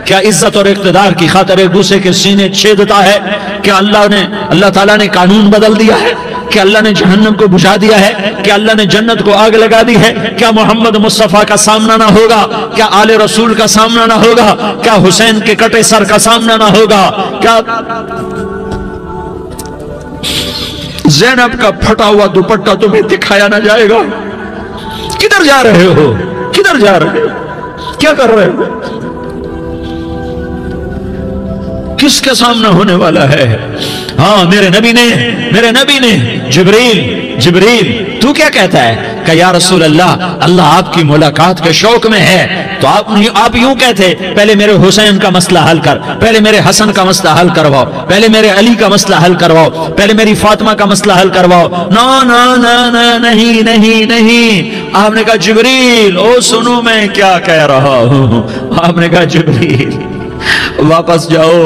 क्या इज्जत और इख्तिदार की खातिर एक दूसरे के सीने छेदता है? क्या अल्लाह ताला ने कानून बदल दिया है? क्या अल्लाह ने जहन्नम को बुझा दिया है? क्या अल्लाह ने जन्नत को आग लगा दी है? क्या मोहम्मद मुस्तफा का सामना ना होगा? क्या आले रसूल का सामना ना होगा? क्या हुसैन के कटे सर का सामना ना होगा? क्या ज़ैनब का फटा हुआ दुपट्टा तुम्हें दिखाया ना जाएगा? किधर जा रहे हो, किधर जा रहे हो, क्या कर रहे हो? किसके सामने होने वाला है? हाँ मेरे नबी ने जिब्रील तू क्या कहता है? कि या रसूल अल्लाह, अल्लाह आपकी मुलाकात के शौक में है। तो आप यूं कहते पहले मेरे हुसैन का मसला हल कर, पहले मेरे हसन का मसला हल करवाओ, पहले मेरे अली का मसला हल करवाओ, पहले मेरी फातिमा का मसला हल करवाओ। ना ना ना ना नहीं नहीं नहीं। आपने कहा जिब्रील ओ सुनो मैं क्या कह रहा हूं। आपने कहा जिब्रील वापस जाओ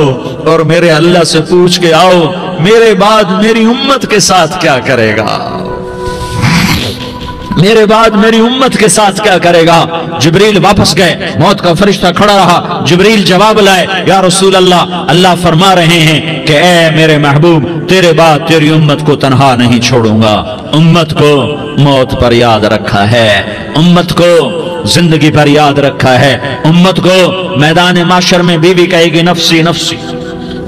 और मेरे अल्लाह से पूछ के आओ मेरे बाद मेरी उम्मत के साथ क्या करेगा, मेरे बाद मेरी उम्मत के साथ क्या करेगा। जिब्रील वापस गए, मौत का फरिश्ता खड़ा रहा। जिब्रील जवाब लाए, या रसूल अल्लाह, अल्लाह फरमा रहे हैं कि ए मेरे महबूब, तेरे बाद तेरी उम्मत को तन्हा नहीं छोड़ूंगा। उम्मत को मौत पर याद रखा है, उम्मत को जिंदगी पर याद रखा है, उम्मत को मैदान माशर में बीवी कहेगी नफ्सी नफ्सी,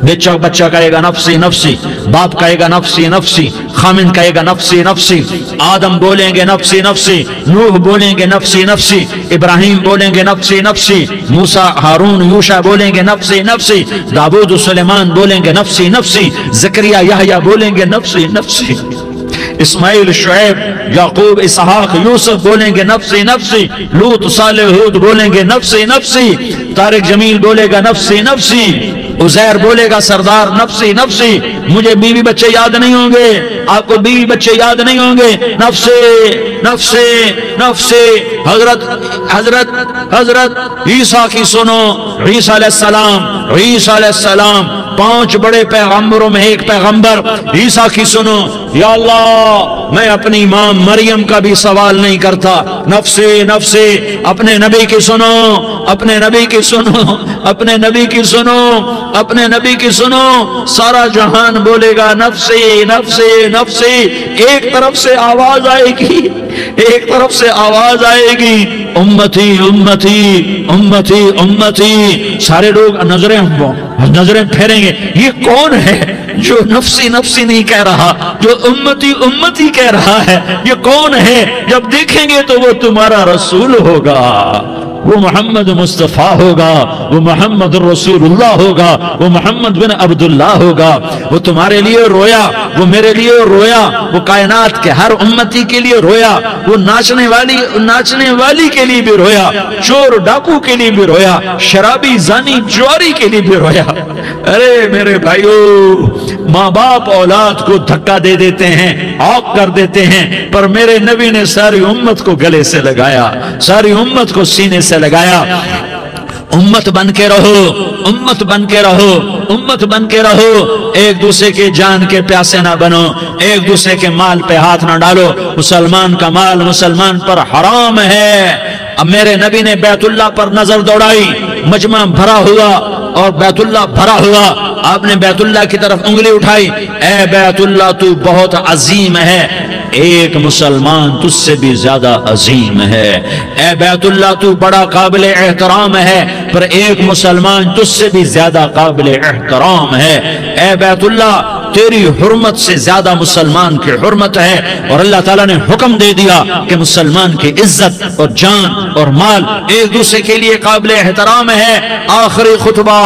बच्चा कहेगा नफ्सी नफ्सी, बाप कहेगा नफ्सी नफ्सी, खामिन कहेगा नफ्सी नफ्सी, आदम बोलेंगे नफ्सी नफ्सी, नूह बोलेंगे नफ्सी नफ्सी, इब्राहिम बोलेंगे नफ्सी नफ्सी, मूसा हारून यूशा बोलेंगे नफ्सी नफ्सी, दाऊद सुलेमान बोलेंगे नफ्सी नफ्सी, ज़करिया यहया बोलेंगे नफ्सी नफ्सी, इस्माइल शुएब याकूब इसहाक यूसुफ बोलेंगे नफ्सी नफ्सी, लूत सालेह हूद बोलेंगे नफ्सी नफ्सी, तारिक जमील बोलेगा नफ्सी नफ्सी, उज़ैर बोलेगा सरदार नफ्सी नफ्सी, मुझे बीवी बच्चे याद नहीं होंगे, आपको बीवी बच्चे याद नहीं होंगे, नफ्से नफ्से नफ्से। हजरत हजरत हजरत ईसा की सुनो, ईसा अलैहिस्सलाम, ईसा अलैहिस्सलाम 5 बड़े पैगंबरों में एक पैगंबर ईसा की सुनो, या अल्लाह मैं अपनी मां मरियम का भी सवाल नहीं करता, नफ्से नफ्से। अपने नबी की सुनो, अपने नबी की सुनो, अपने नबी की सुनो, अपने नबी की सुनो, सारा जहान बोलेगा नफ्से नफ्से नफ्से। एक तरफ से आवाज आएगी, एक तरफ से आवाज आएगी, उम्मती उम्मती उम्मती उम्मती। सारे लोग नजरें फेरेंगे, ये कौन है जो नफ्सी नफ्सी नहीं कह रहा, जो उम्मती उम्मती कह रहा है, ये कौन है? जब देखेंगे तो वो तुम्हारा रसूल होगा, वो मोहम्मद मुस्तफ़ा होगा, वो मोहम्मद रसूलुल्लाह होगा, वो मोहम्मद बिन अब्दुल्लाह होगा। वो तुम्हारे लिए रोया, वो मेरे लिए रोया, वो कायनात के हर उम्मती के लिए रोया, वो नाचने वाली के लिए भी रोया, चोर डाकू के लिए भी रोया, शराबी जानी जुआरी के लिए भी रोया। अरे मेरे भाइयों, माँ बाप औलाद को धक्का दे देते हैं, औक कर देते हैं, पर मेरे नबी ने सारी उम्मत को गले से लगाया, सारी उम्मत को सीने से लगाया। उम्मत बन के रहो, उम्मत बन के रहो, उम्मत बन के रहो। एक दूसरे के जान के प्यासे ना बनो, एक दूसरे के माल पे हाथ ना डालो। मुसलमान का माल मुसलमान पर हराम है। अब मेरे नबी ने बैतुल्लाह पर नजर दौड़ाई, मजमा भरा हुआ और बैतुल्लाह भरा हुआ। आपने बैतुल्लाह की तरफ उंगली उठाई, ए बैतुल्लाह तू बहुत अजीम है, एक मुसलमान तुझसे भी ज्यादा अजीम है। ए बैतुल्लाह तू बड़ा काबिल एहतराम है, पर एक मुसलमान तुझसे भी ज्यादा काबिल एहतराम है। ए बैतुल्लाह तेरी हुर्मत से ज्यादा मुसलमान की हुर्मत है। और अल्लाह ताला ने हुक्म दे दिया कि मुसलमान की इज्जत और जान और माल एक दूसरे के लिए काबिल एहतराम है। आखिरी खुतबा,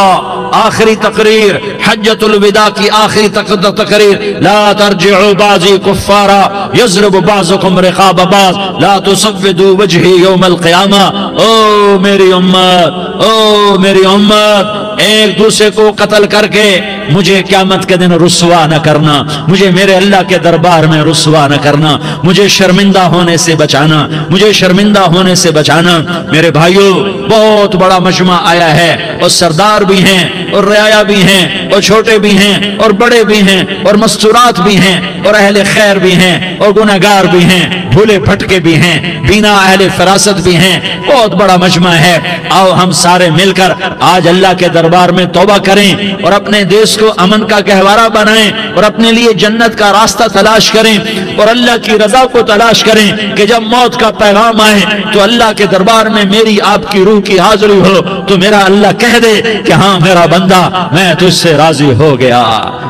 आखिरी तकरीर, हज्जतुल विदा की आखिरी तकरीर, ला तर्जिउ बाज़ी कुफ्फारा यज़रिबु बाज़ुकुम रिक़ाब बाज़ ला तुसव्विदू वजही यौमल क़ियामा। ओ मेरी उम्मत, ओ मेरी उम्मत, एक दूसरे को कत्ल करके मुझे क़यामत के दिन रुस्वा न करना, मुझे मेरे अल्लाह के दरबार में रुस्वा न करना, मुझे शर्मिंदा होने से बचाना, मुझे शर्मिंदा होने से बचाना। मेरे भाइयों, बहुत बड़ा मजमा आया है, और सरदार भी हैं और रियाया भी हैं और छोटे भी हैं और बड़े भी हैं और मस्तूरात भी हैं और अहले खैर भी हैं और गुनहगार भी हैं, भूले भटके भी हैं, बिना अहले फरासत भी हैं। बहुत बड़ा मजमा है। आओ हम सारे मिलकर आज अल्लाह के दरबार में तौबा करें और अपने देश को अमन का गहवारा बनाएं और अपने लिए जन्नत का रास्ता तलाश करें और अल्लाह की रजा को तलाश करें कि जब मौत का पैगाम आए तो अल्लाह के दरबार में मेरी आपकी रूह की हाजिरी हो तो मेरा अल्लाह कह दे कि हाँ मेरा बंदा, मैं तुझसे राजी हो गया,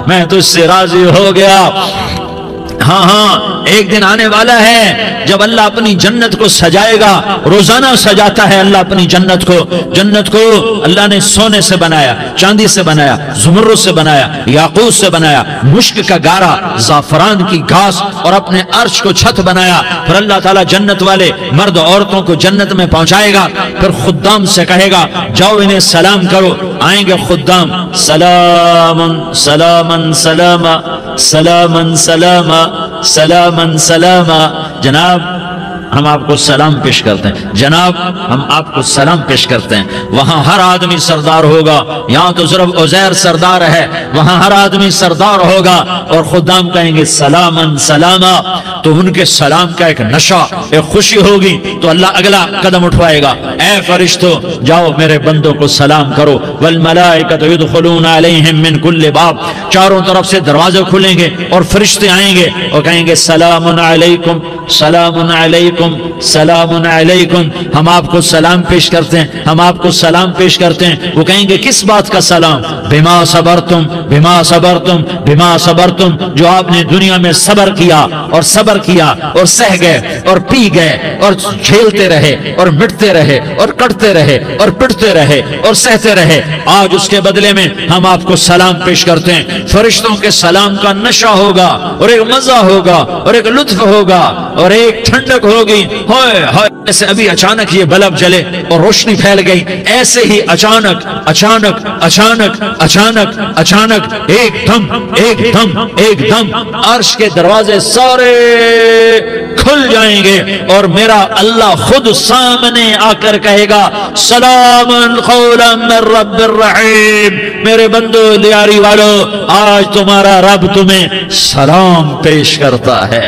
मैं तुझसे राजी हो गया। हाँ हाँ, एक दिन आने वाला है जब अल्लाह अपनी जन्नत को सजाएगा। रोजाना सजाता है अल्लाह अपनी जन्नत को। जन्नत को अल्लाह ने सोने से बनाया, चांदी से बनाया, ज़ुमर्रुद से बनाया, याकूत से बनाया, मुश्क का गारा, ज़ाफ़रान की घास और अपने अर्श को छत बनाया। फिर अल्लाह ताला जन्नत वाले मर्द औरतों को जन्नत में पहुंचाएगा। फिर खुद्दाम से कहेगा जाओ इन्हें सलाम करो। आएंगे खुद्दाम, सलामन सलामन सलामा सलामन सलामा सलामन सलामा। जनाब हम आपको सलाम पेश करते हैं, जनाब हम आपको सलाम पेश करते हैं। वहां हर आदमी सरदार होगा। यहाँ तो सिर्फ उज़ैर सरदार है, वहां हर आदमी सरदार होगा। और खुदाम कहेंगे सलामन सलामा, तो उनके सलाम का एक नशा, एक खुशी होगी। तो अल्लाह अगला कदम उठवाएगा, ए फरिश्तों जाओ मेरे बंदों को सलाम करो। वल मलाइकतु यदखुलूना अलैहिम मिन कुल्लि बाब, चारों तरफ से दरवाजे खुलेंगे और फरिश्ते आएंगे और कहेंगे सलामुन अलैकुम सलामुन अलैकुम अलैकुम सलामुन अलैकुम, हम आपको सलाम पेश करते हैं, हम आपको सलाम पेश करते हैं। वो कहेंगे किस बात का सलाम? बिमा सबरतुम बिमा सबरतुम बिमा सबरतुम, जो आपने दुनिया में सबर किया और सबर किया और सह गए और पी गए और झेलते रहे और मिटते रहे और कटते रहे और पिटते रहे और सहते रहे, आज उसके बदले में हम आपको सलाम पेश करते हैं। फरिश्तों के सलाम का नशा होगा और एक मजा होगा और एक लुत्फ होगा और एक ठंडक होगी। होए होए, ऐसे अभी अचानक ये बल्ब जले और रोशनी फैल गई, ऐसे ही अचानक अचानक अचानक अचानक अचानक एकदम अर्श के दरवाजे सारे खुल जाएंगे और मेरा अल्लाह खुद सामने आकर कहेगा सलामुन कौलन मिर रब्बिर रहीम। मेरे बंदो लियारी वालों, आज तुम्हारा रब तुम्हें सलाम पेश करता है,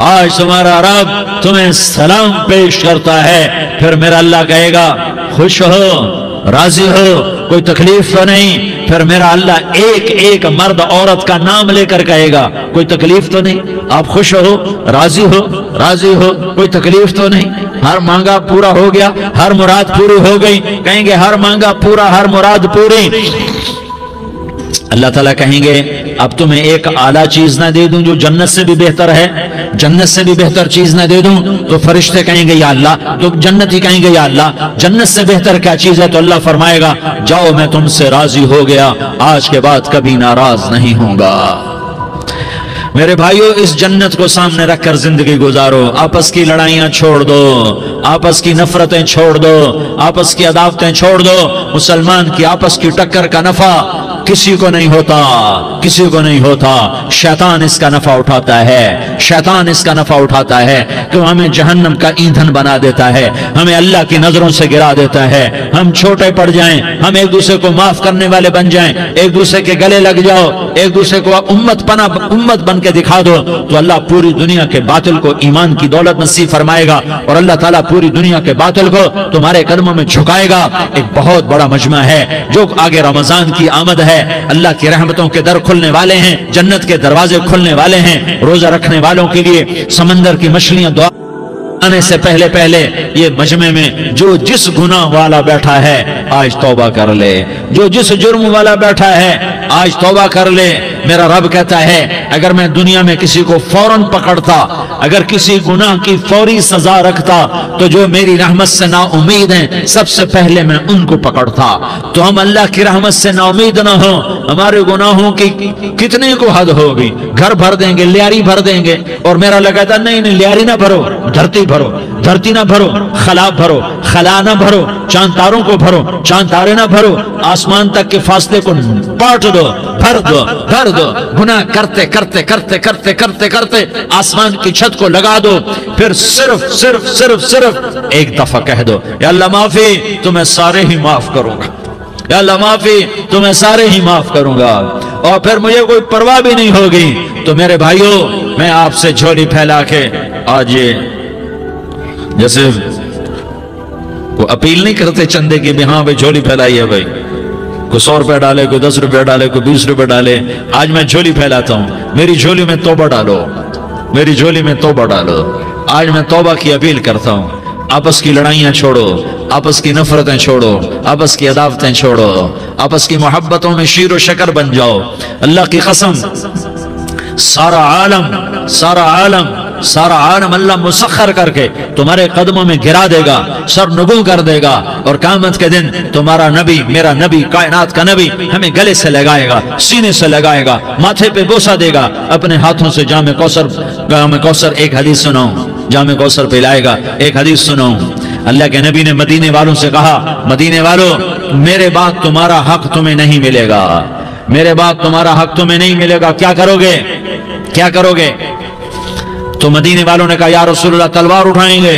आज तुम्हारा रब तुम्हें सलाम पेश करता है। फिर मेरा अल्लाह कहेगा खुश हो, राजी हो, कोई तकलीफ तो नहीं? फिर मेरा अल्लाह एक एक मर्द औरत का नाम लेकर कहेगा कोई तकलीफ तो नहीं? आप खुश हो, राजी हो, राजी हो, कोई तकलीफ तो नहीं? हर मांगा पूरा हो गया, हर मुराद पूरी हो गई? कहेंगे हर मांगा पूरा, हर मुराद पूरी। अल्लाह ताला कहेंगे अब तुम्हें एक आला चीज ना दे दूं जो जन्नत से भी बेहतर है, जन्नत से भी बेहतर चीज ना दे दूं? तो फरिश्ते कहेंगे या अल्लाह, तो जन्नती कहेंगे या अल्लाह जन्नत से बेहतर क्या चीज है? तो अल्लाह फरमाएगा जाओ मैं तुमसे राजी हो गया, आज के बाद कभी नाराज नहीं होगा। मेरे भाइयों, इस जन्नत को सामने रखकर जिंदगी गुजारो, आपस की लड़ाइयां छोड़ दो, आपस की नफरतें छोड़ दो, आपस की अदावतें छोड़ दो। मुसलमान की आपस की टक्कर का नफा किसी को नहीं होता, किसी को नहीं होता। शैतान इसका नफा उठाता है, शैतान इसका नफा उठाता है कि हमें जहन्नम का ईंधन बना देता है, हमें अल्लाह की नजरों से गिरा देता है, हम छोटे पड़ जाएं, हम एक दूसरे को माफ करने वाले बन जाएं, एक दूसरे के गले लग जाओ, एक दूसरे को उम्मत बन के दिखा दो, तो अल्लाह पूरी दुनिया के बातिल को ईमान की दौलत नसीब फरमाएगा और अल्लाह ताला पूरी दुनिया के बातिल को तुम्हारे कदमों में झुकाएगा। एक बहुत बड़ा मजमा है जो आगे रमजान की आमद है, अल्लाह की रहमतों के दर खुलने वाले हैं, जन्नत के दरवाजे खुलने वाले हैं। रोजा रखने वालों के लिए समंदर की मछलियां दुआ आने से पहले पहले ये मजमे में जो जिस गुनाह वाला बैठा है आज तौबा कर ले, जो जिस जुर्म वाला बैठा है आज तौबा कर ले। मेरा रब कहता है अगर मैं दुनिया में किसी को फौरन पकड़ता, अगर किसी गुनाह की फौरी सजा रखता, तो जो मेरी रहमत से ना उम्मीद है सबसे पहले मैं उनको पकड़ता। तो हम अल्लाह की रहमत से ना उम्मीद ना हो, हमारे गुनाहों की कितने को हद होगी, घर भर देंगे, लियारी भर देंगे। और मेरा लगा था नहीं नहीं लियारी ना भरो, धरती भरो, धरती ना भरो, खला भरो, खला ना भरो, चांद तारों को भरो, चांद तारे ना भरो, आसमान तक के फासले को पाट दो, भर दो, भर दो। गुनाह करते करते करते करते करते करते आसमान की छत को लगा दो, फिर सिर्फ सिर्फ सिर्फ सिर्फ एक दफा कह दो या अल्लाह माफी, तो मैं सारे ही माफ करूंगा, या अल्लाह माफी, तो मैं सारे ही माफ करूंगा, और फिर मुझे कोई परवाह भी नहीं होगी। तो मेरे भाइयों, मैं आपसे झोली फैला के आज ये जैसे वो अपील नहीं करते चंदे की, हाँ भाई झोली फैलाई है, भाई कोई 100 रुपया डाले, कोई 10 रुपया डाले, कोई 20 रुपया डाले, आज मैं झोली फैलाता हूं, मेरी झोली में तौबा डालो, मेरी झोली में तौबा डालो। आज मैं तौबा की अपील करता हूं, आपस की लड़ाइयां छोड़ो, आपस की नफरतें छोड़ो, आपस की अदावतें छोड़ो, आपस की मोहब्बतों में शीर व शकर बन जाओ। अल्लाह की कसम सारा आलम सारा आलम सारा आलम अल्लाह मुसख्खर करके तुम्हारे कदमों में गिरा देगा, सर नगू कर देगा, और क़यामत के दिन तुम्हारा नबी, मेरा नबी, कायनात का नबी हमें गले से लगाएगा, सीने से लगाएगा, माथे पे बोसा देगा, अपने हाथों से जामे कौसर एक हदीस सुनाऊं, जामे कौसर पिलाएगा। एक हदीस सुनाऊं, अल्लाह के नबी ने मदीने वालों से कहा, मदीने वालों मेरे बाद तुम्हारा हक तुम्हें नहीं मिलेगा, मेरे बाद तुम्हारा हक तुम्हें नहीं मिलेगा, क्या करोगे, क्या करोगे? तो मदीने वालों ने कहा या रसूलल्लाह तलवार उठाएंगे,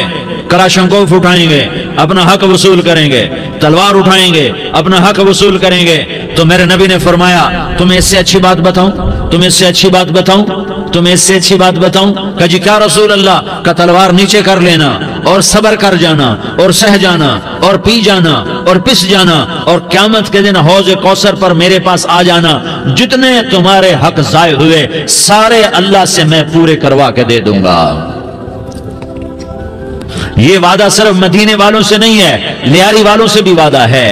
कराशंकोफ उठाएंगे, अपना हक वसूल करेंगे, तलवार उठाएंगे, अपना हक वसूल करेंगे। तो मेरे नबी ने फरमाया तुम्हें इससे अच्छी बात बताऊं, तुम्हें इससे अच्छी बात बताऊं, तुम्हें इससे अच्छी बात बताऊं? कहा जी क्या रसूल अल्लाह? का तलवार नीचे कर लेना और सबर कर जाना और सह जाना और पी जाना और पिस जाना, और क़यामत के दिन हौज़ कौसर पर मेरे पास आ जाना, जितने तुम्हारे हक ज़ाय हुए सारे अल्लाह से मैं पूरे करवा के दे दूंगा। یہ وعدہ صرف مدینے والوں سے نہیں ہے، لیاری والوں سے بھی وعدہ ہے،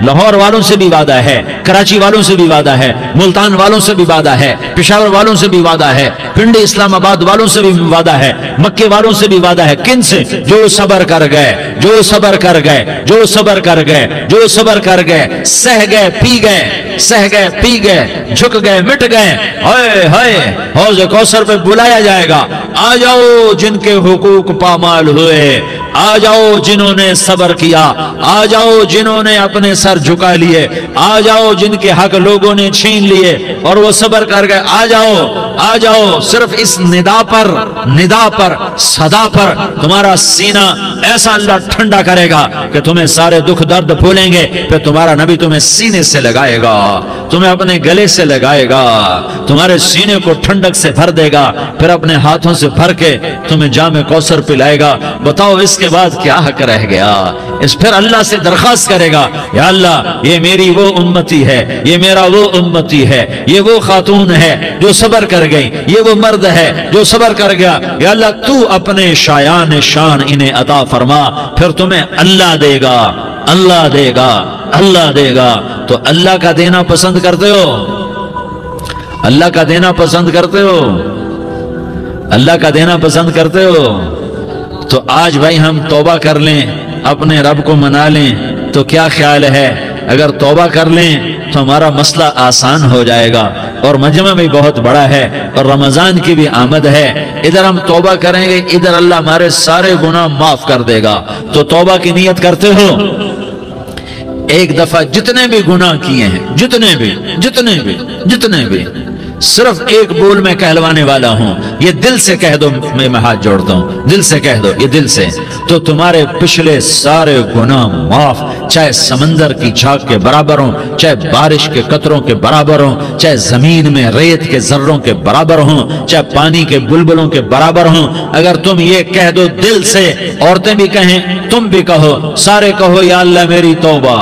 لاہور والوں سے بھی وعدہ ہے، کراچی والوں سے بھی وعدہ ہے، ملتان والوں سے بھی وعدہ ہے، پشاور والوں سے بھی وعدہ ہے، پنڈی اسلام آباد والوں سے بھی وعدہ ہے، مکے والوں سے بھی وعدہ ہے۔ کن سے؟ جو صبر کر گئے، جو صبر کر گئے، جو صبر کر گئے، جو صبر کر گئے، سہ گئے پی گئے، سہ گئے پی گئے، جھک گئے مٹ گئے۔ ہائے ہائے، حوض کوثر پہ بلایا جائے گا، آ جاؤ جن کے حقوق پامال ہوئے، آ جاؤ جنہوں نے صبر کیا، آ جاؤ جنہوں نے اپنے سر جھکا لیے، آ جاؤ جن کے حق لوگوں نے چھین لیے اور وہ صبر کر گئے، آ جاؤ آ جاؤ۔ صرف اس ندا پر صدا پر تمہارا سینہ ایسا اللہ ٹھنڈا کرے گا کہ تمہیں سارے دکھ درد بھولیں گے، پھر تمہارا نبی تمہیں سینے سے لگائے گا، تمہیں اپنے گلے سے لگائے گا، تمہارے سینے کو ٹھنڈک سے بھر دے گا، پھر اپنے ہاتھوں سے بھر کے تمہیں جام کوثر پلائے گا۔ بتاؤ اس کے بعد کیا حق رہ گیا؟ اس پھر اللہ سے درخواست کرے گا، یا اللہ یہ میری وہ امتی ہے، یہ میرا وہ امتی ہے، یہ وہ خاتون ہے جو صبر کر گئی، یہ وہ مرد ہے جو صبر کر گیا، یا اللہ تو اپنے شایان شان انہیں عطا فرما، پھر تمہیں اللہ دے گا، اللہ دے گا، اللہ دے گا۔ تو اللہ کا دینا پسند کرتے ہو؟ اللہ کا دینا پسند کرتے ہو؟ اللہ کا دینا پسند کرتے ہو؟ تو آج بھائی ہم توبہ کر لیں، اپنے رب کو منا لیں، تو کیا خیال ہے اگر توبہ کر لیں تو ہمارا مسئلہ آسان ہو جائے گا، اور مجمع بھی بہت بڑا ہے اور رمضان کی بھی آمد ہے، ادھر ہم توبہ کریں گے، ادھر اللہ ہمارے سارے گناہ معاف کر دے گا۔ تو توبہ کی نیت کرتے ہو؟ ایک دفعہ جتنے بھی گناہ کیے ہیں، جتنے بھی صرف ایک بول میں کہلوانے والا ہوں، یہ دل سے کہہ دو، میں ہاتھ جوڑتا ہوں، دل سے کہہ دو، یہ دل سے، تو تمہارے پچھلے سارے گناہ معاف، چاہے سمندر کی جھاگ کے برابر ہوں، چاہے بارش کے قطروں کے برابر ہوں، چاہے زمین میں ریت کے ذروں کے برابر ہوں، چاہے پانی کے بلبلوں کے برابر ہوں۔ اگر تم یہ کہہ دو دل سے، عورتیں بھی کہیں، تم بھی کہو، سارے کہو، یا اللہ میری توبہ،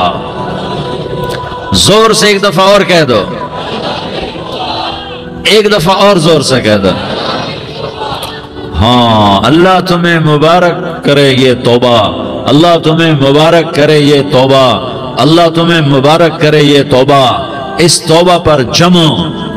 زور سے ایک دفعہ اور کہہ دو، ایک دفعہ اور زور سے کہہ دو۔ ہاں، اللہ تمہیں مبارک کرے یہ توبہ، اللہ تمہیں مبارک کرے یہ توبہ، اللہ تمہیں مبارک کرے یہ توبہ۔ اس توبہ پر جمو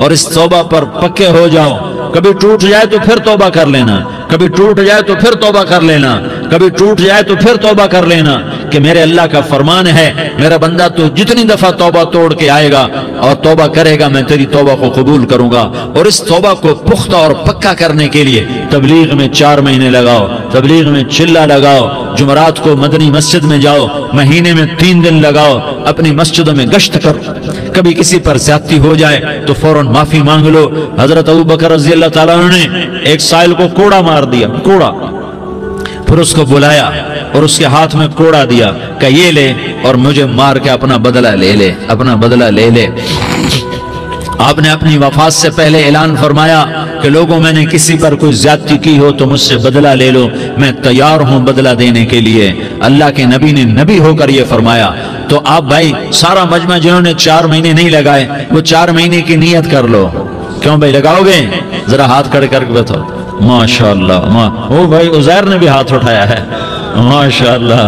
اور اس توبہ پر پکے ہو جاؤ۔ کبھی ٹوٹ جائے تو پھر توبہ کر لینا، کبھی ٹوٹ جائے تو پھر توبہ کر لینا، کبھی ٹوٹ جائے تو پھر توبہ کر لینا، کہ میرے اللہ کا فرمان ہے، میرا بندہ تو جتنی دفعہ توبہ توڑ کے آئے گا اور توبہ کرے گا، میں تیری توبہ کو قبول کروں گا۔ اور اس توبہ کو پختہ اور پکا کرنے کے لیے تبلیغ میں 4 مہینے لگاؤ، تبلیغ میں چلہ لگاؤ، جمعرات کو مدنی مسجد میں جاؤ، مہینے میں 3 دن لگاؤ، اپنی مسجدوں میں گشت کرو، کبھی کسی پر زیادتی ہو جائے تو فوراً معافی مانگ لو۔ حضرت ابوبکر رضی اللہ تعالیٰ عنہ نے ایک سائل کو کوڑا مار دیا، کوڑا، پھر اس کو بلایا اور اس کے ہاتھ میں کوڑا دیا کہ یہ لے اور مجھے مار کے اپنا بدلہ لے لے، اپنا بدلہ لے لے۔ آپ نے اپنی وفات سے پہلے اعلان فرمایا کہ لوگوں میں نے کسی پر کوئی زیادتی کی ہو تو مجھ سے بدلہ لے لو، میں تیار ہوں بدلہ دینے کے لیے۔ اللہ کے نبی نے نبی ہو کر یہ فرمایا۔ تو آپ بھائی سارا مجمع جنہوں نے 4 مہینے نہیں لگائے، وہ 4 مہینے کی نیت کر لو۔ کیوں بھائی لگاؤ گے؟ ذرا ہاتھ کھڑے کر کے بتاؤ۔ ماشاءاللہ، وہ بھائی عزیر نے بھی ہاتھ اٹھایا ہے، ماشاءاللہ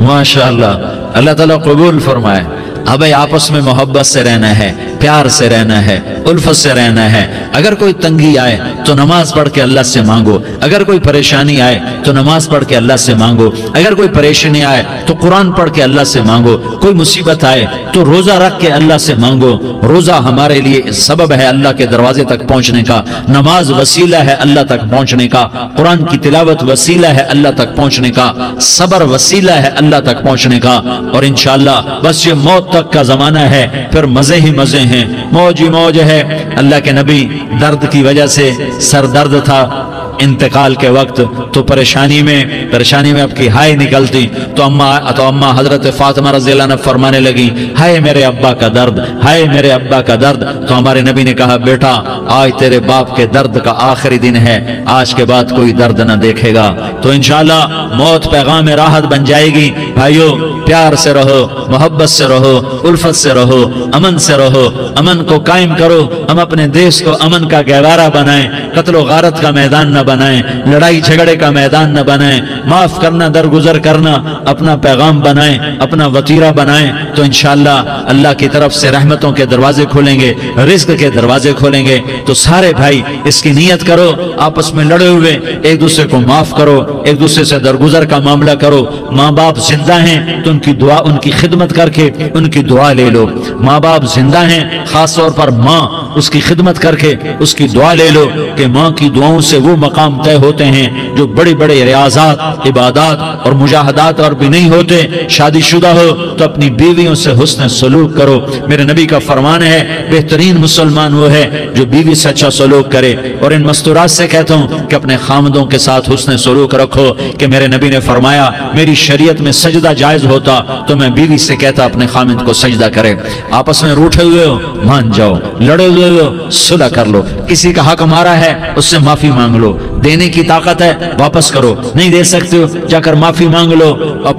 ماشاءاللہ، اللہ تعالیٰ قبول فرمائے۔ اب آپس میں محبت سے رہنا ہے، پیار سے رہنا ہے، الفت سے رہنا ہے۔ اگر کوئی تنگی آئے تو نماز پڑھ کے اللہ سے مانگو، اگر کوئی پریشانی آئے تو نماز پڑھ کے اللہ سے مانگو، اگر کوئی پریشانی آئے تو قرآن پڑھ کے اللہ سے مانگو، کوئی مصیبت آئے تو روزہ رکھ کے اللہ سے مانگو۔ روزہ ہمارے لیے سبب ہے اللہ کے دروازے تک پہنچنے کا، نماز وسیلہ ہے اللہ تک پہنچنے کا، قرآن کی تلاوت وسیلہ ہے اللہ تک پہنچنے کا، صبر وسیلہ ہے اللہ تک پہنچنے کا۔ اور انشاءاللہ بس یہ موت تک کا زمانہ ہے، پھر مزے ہی مزے ہیں، موج ہی موج ہے۔ اللہ کے نبی درد کی وجہ سے سر درد تھا انتقال کے وقت، تو پریشانی میں اب کی ہائے نکلتی تو اماں حضرت فاطمہ رضی اللہ عنہ فرمانے لگی، ہائے میرے ابا کا درد، ہائے میرے ابا کا درد۔ تو ہمارے نبی نے کہا، بیٹا آج تیرے باپ کے درد کا آخری دن ہے، آج کے بعد کوئی درد نہ دیکھے گا۔ تو انشاءاللہ موت پیغام راحت بن جائے گی۔ بھائیو پیار سے رہو، محبت سے رہو، الفت سے رہو، امن سے رہو، امن کو قائم کرو۔ ہم اپنے دیش کو امن کا گہوارہ بنائیں، قتل و غارت کا میدان نہ बनाएं, लड़ाई झगड़े का मैदान न बनाएं, माफ करना, दरगुजर करना अपना पैगाम बनाएं, अपना वतीरा बनाएं, तो इंशाअल्लाह अल्लाह की तरफ से रहमतों के दरवाजे खोलेंगे, रिज्क के दरवाजे खोलेंगे। तो सारे भाई इसकी नीयत करो, आपस में लड़े हुए एक दूसरे को माफ करो, एक दूसरे से दरगुजर का मामला करो। माँ बाप जिंदा हैं तो उनकी दुआ, उनकी खिदमत करके उनकी दुआ ले लो। माँ बाप जिंदा हैं, खास तौर पर माँ, उसकी खिदमत करके उसकी दुआ ले लो कि माँ की दुआओं से वो मकाम तय होते हैं जो बड़े बड़े रियाजात, इबादात और मुजाहदात और भी नहीं होते। शादीशुदा हो तो अपनी बीवियों से हुस्न सलूक करो। मेरे नबी का फरमान है, बेहतरीन मुसलमान वो है जो बीवी से अच्छा सलूक करे। और इन मस्तूरात से कहता हूँ कि अपने खामदों के साथ हुस्न सलूक रखो कि मेरे नबी ने फरमाया, मेरी शरीयत में सजदा जायज होता तो मैं बीवी से कहता अपने खामिद को सजदा करे। आपस में रूठे हुए हो मान जाओ, लड़े हुए हो सुलह कर लो, किसी का हक मारा है उससे माफी मांग लो, देने की ताकत है वापस करो, नहीं दे सकते हो जाकर माफी मांग लो। और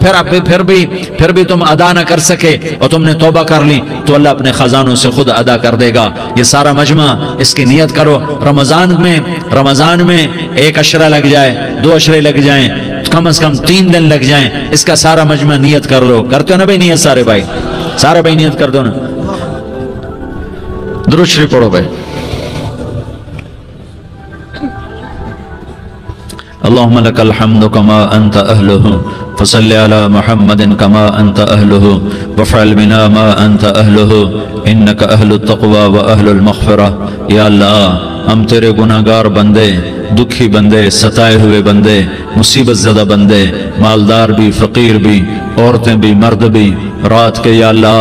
फिर भी तुम अदा न कर सके और तुमने तौबा कर ली तो अल्लाह अपने खजानों से खुद अदा कर देगा। ये सारा मजमा इसकी नियत करो। रमजान में एक अशरा लग जाए, 2 अशरे लग जाएं, कम से कम 3 दिन लग जाएं, इसका सारा मजमा नियत कर लो। करते हो ना भाई नियत? सारे भाई नियत कर दो ना। दुरूद शरीफ पढ़ो भाई। अल्लाहुम्मा लकल हम्दु कमा अंत अहलुहु फसल्लि अला मुहम्मदिन कमा अंत अहलुहु वफ़अल बिना मा अंत अहलुहु इन्नका अहलुत तक़वा व अहलुल मग़फ़िरा। या अल्लाह, हम तेरे गुनाहगार बंदे, दुखी बंदे, सताए हुए बंदे, मुसीबत ज़दा बंदे, मालदार भी, फ़कीर भी, औरतें भी, मर्द भी, रात के या अल्लाह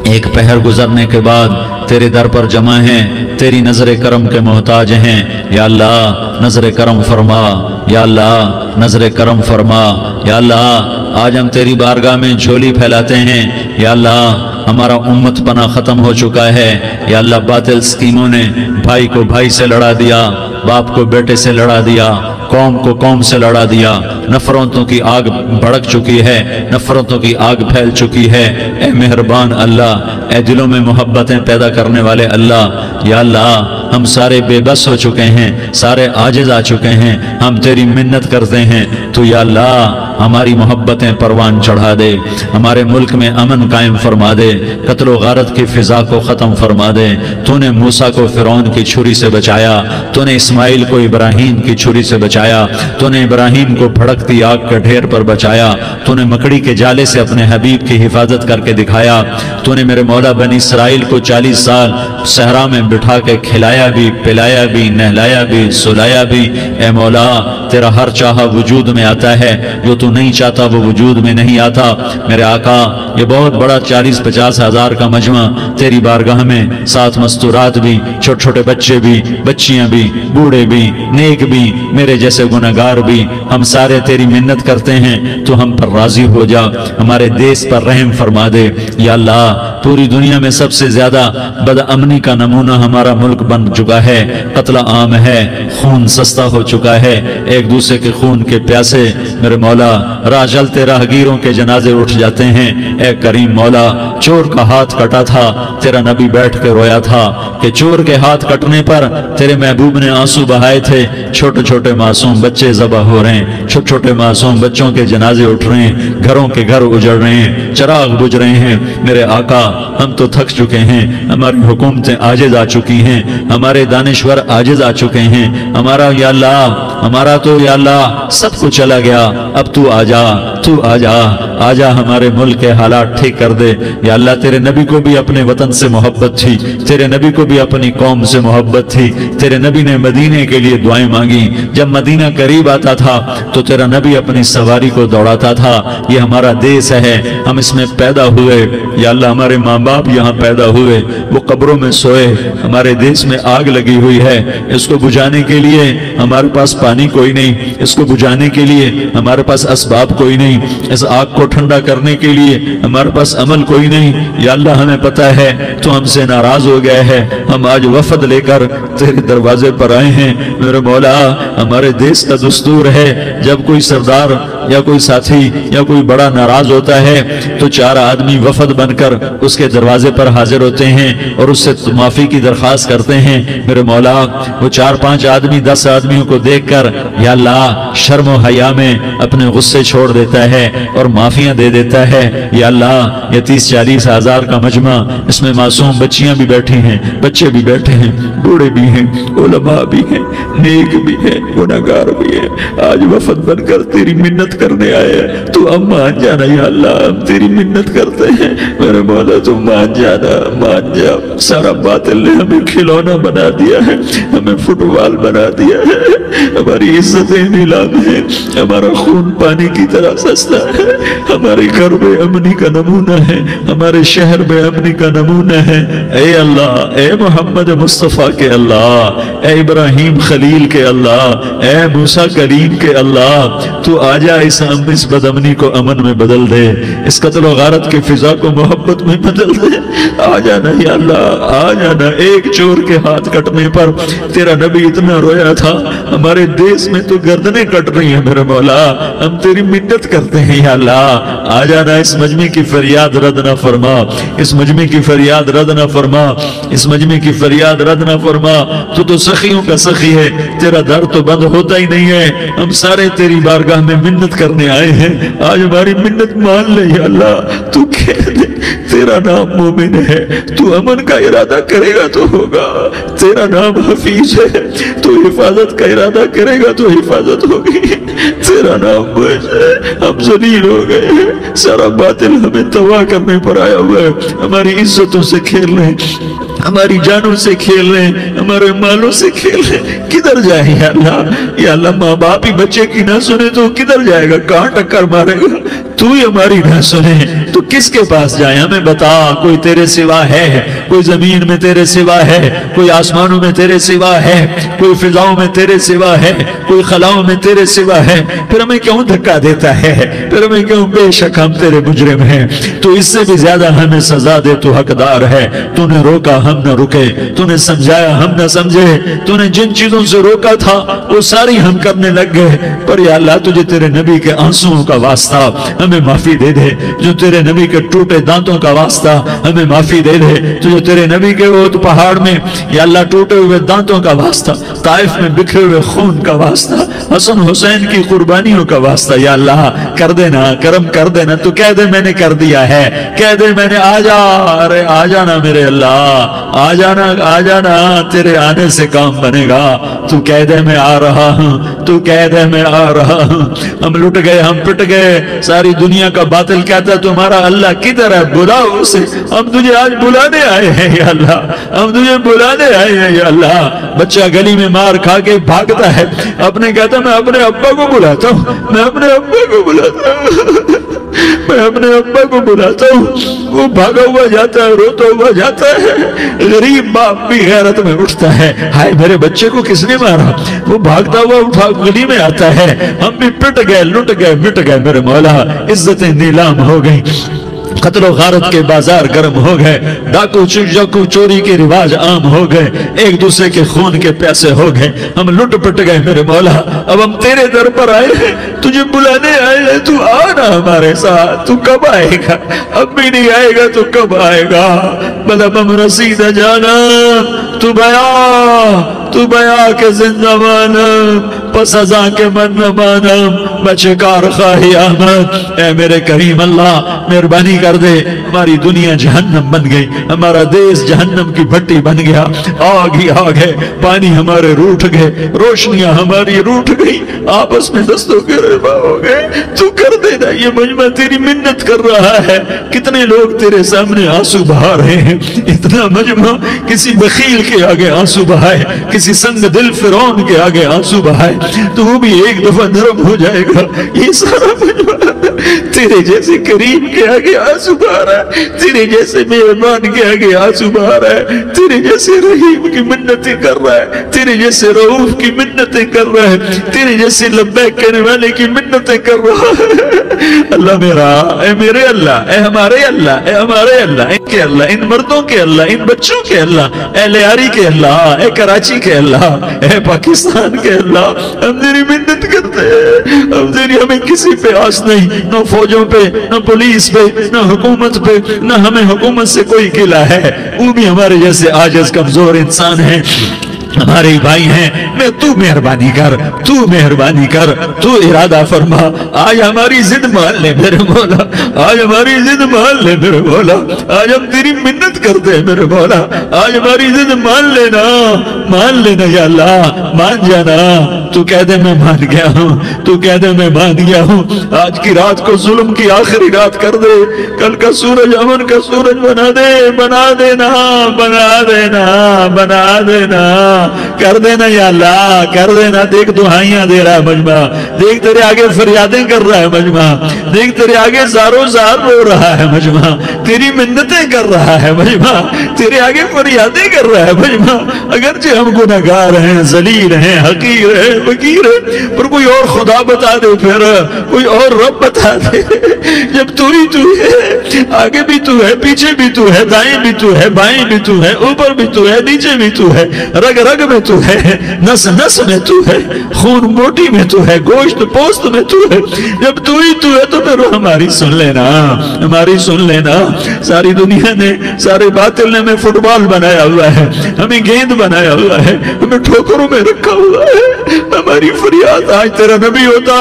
एक पहर गुजरने के बाद तेरे दर पर जमा हैं, तेरी नजर करम के मोहताज हैं। या अल्लाह नजर करम फरमा, या अल्लाह नजर करम फरमा। या अल्लाह आज हम तेरी बारगाह में झोली फैलाते हैं। या अल्लाह हमारा उम्मत पना खत्म हो चुका है। या अल्लाह बातिल स्कीमों ने भाई को भाई से लड़ा दिया, बाप को बेटे से लड़ा दिया, कौम को कौम से लड़ा दिया। नफरतों की आग भड़क चुकी है, नफरतों की आग फैल चुकी है। ए मेहरबान अल्लाह, ए दिलों में मोहब्बतें पैदा करने वाले अल्लाह, या अल्लाह हम सारे बेबस हो चुके हैं, सारे आजिज आ चुके हैं, हम तेरी मिन्नत करते हैं तो या अल्लाह हमारी मोहब्बतें परवान चढ़ा दे, हमारे मुल्क में अमन कायम फरमा दे, कत्ल गारत की फिजा को ख़त्म फरमा दे। तूने मूसा को फिरौन की छुरी से बचाया, तूने इस्माइल को इब्राहिम की छुरी से बचाया, तूने इब्राहिम को भड़कती आग के ढेर पर बचाया, तूने मकड़ी के जाले से अपने हबीब की हिफाजत करके दिखाया। तूने मेरे मौला बनी इसराइल को 40 साल सहरा में बिठा के खिलाया भी, पिलाया भी, नहलाया भी, सुलाया भी। ए मौला तेरा हर चाहा वजूद में आता है, जो तू नहीं चाहता वो वजूद में नहीं आता। मेरे आका ये बहुत बड़ा 40-50 हज़ार का मजमा तेरी बारगाह में, 7 मस्तूरात भी, छोटे छोटे बच्चे भी, बच्चियां भी, बूढ़े भी, नेक भी, मेरे जैसे गुनहगार भी, हम सारे तेरी मिन्नत करते हैं तो हम पर राजी हो जा, हमारे देश पर रहम फरमा दे। या अल्लाह पूरी दुनिया में सबसे ज्यादा बदअमनी का नमूना हमारा मुल्क बन चुका है, कत्ल आम है, खून सस्ता हो चुका है, एक दूसरे के खून के प्यासे मेरे मौला राह चलते राहगीरों के जनाजे उठ जाते हैं। ए करीम मौला, चोर का हाथ कटा था, तेरा नबी बैठ के रोया था कि चोर के हाथ कटने पर तेरे महबूब ने आंसू बहाए थे। छोटे छोटे मासूम बच्चे ज़बह हो रहे हैं, छोटे छोटे मासूम बच्चों के जनाजे उठ रहे हैं, घरों के घर उजड़ रहे हैं, चिराग बुझ रहे हैं। मेरे आका हम तो थक चुके हैं, हमारी हुकूमतें आजिज आ चुकी हैं, हमारे दानिश्वर आजिज आ चुके हैं, हमारा या अल्लाह, हमारा तो या अल्लाह सब कुछ चला गया। अब तू आजा, तू आजा, आजा हमारे मुल्क के हालात ठीक कर दे। या अल्लाह तेरे नबी को भी अपने वतन से मोहब्बत थी, तेरे नबी को भी अपनी कौम से मोहब्बत थी, तेरे नबी ने मदीने के लिए दुआएं मांगी। जब मदीना करीब आता था तो तेरा नबी अपनी सवारी को दौड़ाता था। ये हमारा देश है, हम इसमें पैदा हुए। या अल्लाह हमारे माँ बाप यहाँ पैदा हुए, वो कब्रों में सोए, हमारे देश में आग लगी हुई है, इसको बुझाने के लिए हमारे पास पानी कोई नहीं, इसको बुझाने के लिए हमारे पास असबाब कोई नहीं, इस आग को ठंडा करने के लिए हमारे पास अमल कोई नहीं। या अल्लाह हमें पता है तो हमसे नाराज हो गया है, हम आज वफद लेकर तेरे दरवाजे पर आए हैं। मेरे मौला हमारे देश का दस्तूर है, जब कोई सरदार یا کوئی ساتھی یا کوئی بڑا ناراض ہوتا ہے تو 4 آدمی وفد بن کر اس کے دروازے پر حاضر ہوتے ہیں اور اس سے معافی کی درخواست کرتے ہیں. میرے مولا وہ 4-5 آدمی 10 آدمیوں کو دیکھ کر یا اللہ شرم و حیا میں اپنے غصے چھوڑ دیتا ہے اور معافیاں دے دیتا ہے. یا اللہ یہ 30-40 ہزار کا مجمع، اس میں معصوم بچیاں بھی بیٹھی ہیں، بچے بھی بیٹھے ہیں، بوڑھے بھی ہیں، علماء بھی ہیں، نیک بھی ہیں، گناہگار بھی ہیں. آج وفد بن کر تیری منت کرنے آئے ہیں، تو ہم مان جانا یا اللہ، ہم تیری منت کرتے ہیں. میرے مولا تو مان جانا، مان جا. سارا باطل نے ہمیں کھلونا بنا دیا ہے، ہمیں فٹ بال بنا دیا ہے، ہماری عزتیں نیلام ہے، ہمارا خون پانی کی طرح سستا ہے، ہمارے گھر بے امنی کا نمونہ ہے، ہمارے شہر بے امنی کا نمونہ ہے. اے اللہ، اے محمد مصطفیٰ کے اللہ، اے ابراہیم خلیل کے اللہ، اے موسیٰ کلیم کے اللہ، تو آجا اس بد امنی کو امن میں بدل دے، اس قتل و غارت کی فضا کو محبت میں بدل دے. آ جانا یا اللہ، آ جانا. ایک چور کے ہاتھ کٹنے پر تیرا نبی اتنا رویا تھا، ہمارے دیس میں تو گردنیں کٹ رہی ہیں. میرے مولا ہم تیری منت کرتے ہیں یا اللہ، آ جانا. اس مجمع کی فریاد رد نہ فرما، اس مجمع کی فریاد رد نہ فرما، اس مجمع کی فریاد رد نہ فرما. تو سخیوں کا سخی ہے، تیرا در تو بند ہوتا ہی نہیں ہے. ہم سارے تیری بارگاہ میں منت کرنے آئے ہیں، آج ہماری منت مان لے یا اللہ. تو کہہ دے تیرا نام مومن ہے، تو امن کا ارادہ کرے گا تو ہوگا. تیرا نام حفیظ ہے، تو حفاظت کا ارادہ کرے گا تو حفاظت ہوگی. تیرا نام بوجھ ہے، ہم ذلیل ہو گئے ہیں، سارا باطل ہمیں تباہ کرنے پر آیا ہوا ہے. ہماری عزتوں سے کھیل رہے ہیں، ہماری جانوں سے کھیل رہے ہیں، ہمارے مالوں سے کھیل رہے ہیں. کدھر جائے یا اللہ؟ یا اللہ ماں باپ ہی بچے کی نہ سنے تو کدھر جائے گا؟ کہاں ٹکر مارے گا؟ تو ہی ہماری نہ سنے تو کس کے پاس جائے؟ ہمیں بتا. کوئی تیرے سوا ہے؟ کوئی زمین میں تیرے سوا ہے؟ کوئی آسمانوں میں تیرے سوا ہے؟ کوئی فضاؤں میں تیرے سوا ہے؟ کوئی خلاؤں میں تیرے سوا ہے؟ پھر ہمیں کیوں دھکا دیتا ہے؟ پھر ہمیں کیوں؟ بے شک ہم تیرے مجرم ہیں، تو اس سے بھی زیادہ ہمیں سزا دے. تو حقدار ہے. تو نے روکا ہم نہ رکے، تو نے سمجھایا ہم نہ سمجھے، تو نے جن چیزوں سے روکا تھا وہ ساری ہم کرنے لگ گئے. پر یا اللہ تجھے تیرے نبی کے آنسوؤں کا واسطہ ہمیں معافی دے دے. جو تیرے نبی کے ٹوٹے دانتوں کا واسطہ ہمیں معافی دے دے. تجھے تیرے نبی کے وہ پہاڑ میں یا اللہ ٹوٹے ہوئے دانتوں کا واسطہ، طائف میں بکھرے ہوئے خون کا واسطہ، حسن حسین کی قربانیوں کا واسطہ یا اللہ کر دینا، کرم کر دینا. تو کہہ دے میں نے کر دیا ہے، کہہ دے میں نے. آ جا، ارے آ جانا میرے اللہ، آ جانا، آ جانا. تیرے آنے سے کام بنے گا. تو کہہ دے میں آ رہا ہوں، تو کہہ دے میں آ رہا ہوں. ہم لٹ گئے، ہم پٹ گئے. ساری دنیا کا باطل کہتا ہے تمہارا اللہ کدھر ہے؟ بلاؤ اسے. ہم تجھے آج بلانے آئے ہیں یا اللہ، ہم تجھے بلانے آئے ہیں یا اللہ. بچہ گلی میں مار کھا کے بھاگتا ہے، اپنے کہتا میں اپنے ابا کو بلاتا ہوں، میں اپنے ابا کو بلاتا ہوں، میں اپنے ابا کو بلاتا ہوں. وہ بھاگا ہوا جاتا ہے، روتا ہوا جاتا ہے. غریب باپ بھی غیرت میں اٹھتا ہے، ہائے میرے بچے کو کس نے مارا؟ وہ بھاگتا ہوا اٹھا گلی میں آتا ہے. ہم بھی پٹ گئے، لٹ گئے، مٹ گئے. میرے مولا عزتیں نیلام ہو گئی، قتل و غارت کے بازار گرم ہو گئے، ڈاکو چوری کے رواج عام ہو گئے، ایک دوسرے کے خون کے پیسے ہو گئے. ہم لٹ پٹ گئے میرے مولا. اب ہم تیرے در پر آئے ہیں، تجھے بلانے آئے ہیں. تو آنا ہمارے ساتھ. تو کب آئے گا؟ اب بھی نہیں آئے گا تو کب آئے گا؟ بلبم رسید جانا تو بیا کے زندہ مانم، پس ازاں کے من مانم، بچکار خواہی آمد. اے میرے کریم اللہ مہربانی کر دے. ہماری دنیا جہنم بن گئی، ہمارا دیس جہنم کی بھٹی بن گیا. آگ ہی آگ ہے، پانی ہمارے روٹھ گئے، روشنیاں ہماری روٹھ گئی، آپس میں دستوں کے ربا ہو گئے. تو کر دینا. یہ مجمع تیری منت کر رہا ہے. کتنے لوگ تیرے سامنے آنسو بہا رہے ہیں. اتنا مجمع کسی بخیل کے آگے آنسو بہائے، کسی سنگ دل فرعون کے آگے آنسو بہائے تو وہ بھی ایک دفعہ نرم ہو جائے گا. یہ سارا مجمع تیرے جیسے کریم کے آگے آنسو بہا رہا ہے، تیرے جیسے مہربان کے آگے آنسو بہا رہا ہے، تیرے جیسے رحیم کی منتیں کر رہا ہے، تیرے جیسے رؤوف کی منتیں کر رہا ہے، تیرے جیسے لبیک کہنے والے کی منتیں کر رہا ہے۔ اللہ میرا، اے میرے اللہ، اے ہمارے اللہ، اے ہمارے اللہ، ان کے اللہ، ان مردوں کے اللہ، ان بچوں کے اللہ، اے لیاری کے اللہ، اے کراچی کے اللہ، اے پاکستان کے اللہ، ہم تیری منت کرتے ہیں، ہمیں کسی پہ آس نہیں، نہ فوجوں پہ، نہ پولیس پہ، نہ حکومت پہ، نہ ہمیں حکومت سے کوئی قلعہ ہے، وہ بھی ہمارے جیسے عاجز کمزور انسان ہیں، ہمارے بھائی ہیں، میں تو مہربانی کر، تو مہربانی کر، تو ارادہ فرما، آج ہماری ضد مان لے میرے مولا، آج ہماری ضد مان لے میرے مولا، آج ہم تیری منت کرتے ہیں میرے مولا، آج ہماری ضد مان لینا یا اللہ، مان جانا، تو کہہ دے میں مان گیا ہوں، تو کہہ دے میں مان گیا ہوں، آج کی رات کو ظلم کی آخری رات کر دے، کل کا سورج امن کا سورج بنا دے، بنا دینا، بنا دینا، بنا دینا، کر دینا یا اللہ، کر دینا۔ دیکھ دعائیاں دے رہا ہے مجمع، دیکھ تیرے آگے فریادیں کر رہا ہے مجمع، دیکھ تیرے آگے زارو زار رو رہا ہے مجمع، تیری منتیں کر رہا ہے مجمع، تیرے آگے فریادیں کر رہا ہے مجمع، اگرچہ ہم گناہگار ہیں، ذلیل ہیں، حقیر ہیں، فقیر ہیں، پر کوئی اور خدا بتا دے، پھر کوئی اور رب بتا دے، جب تو ہی تو ہے، آگے بھی تو ہے، پیچھے بھی تو ہے، دائیں بھی تو ہے، بائیں بھی تو ہے، اوپر بھی تو ہے، نیچے بھی تو ہے، رگ رگ میں تو ہے، نس نس میں تو ہے، خون موٹی میں تو ہے، گوشت پوست میں تو ہے، جب تو ہی تو ہے تو پھر ہماری سن لینا، ہماری سن لینا۔ ساری دنیا نے، سارے باطل نے ہمیں فٹ بال بنایا ہوا ہے، ہمیں گیند بنایا ہوا ہے، ہمیں ٹھوکروں میں رکھا ہوا ہے، ہماری فریاد آج تیرا نبی ہوتا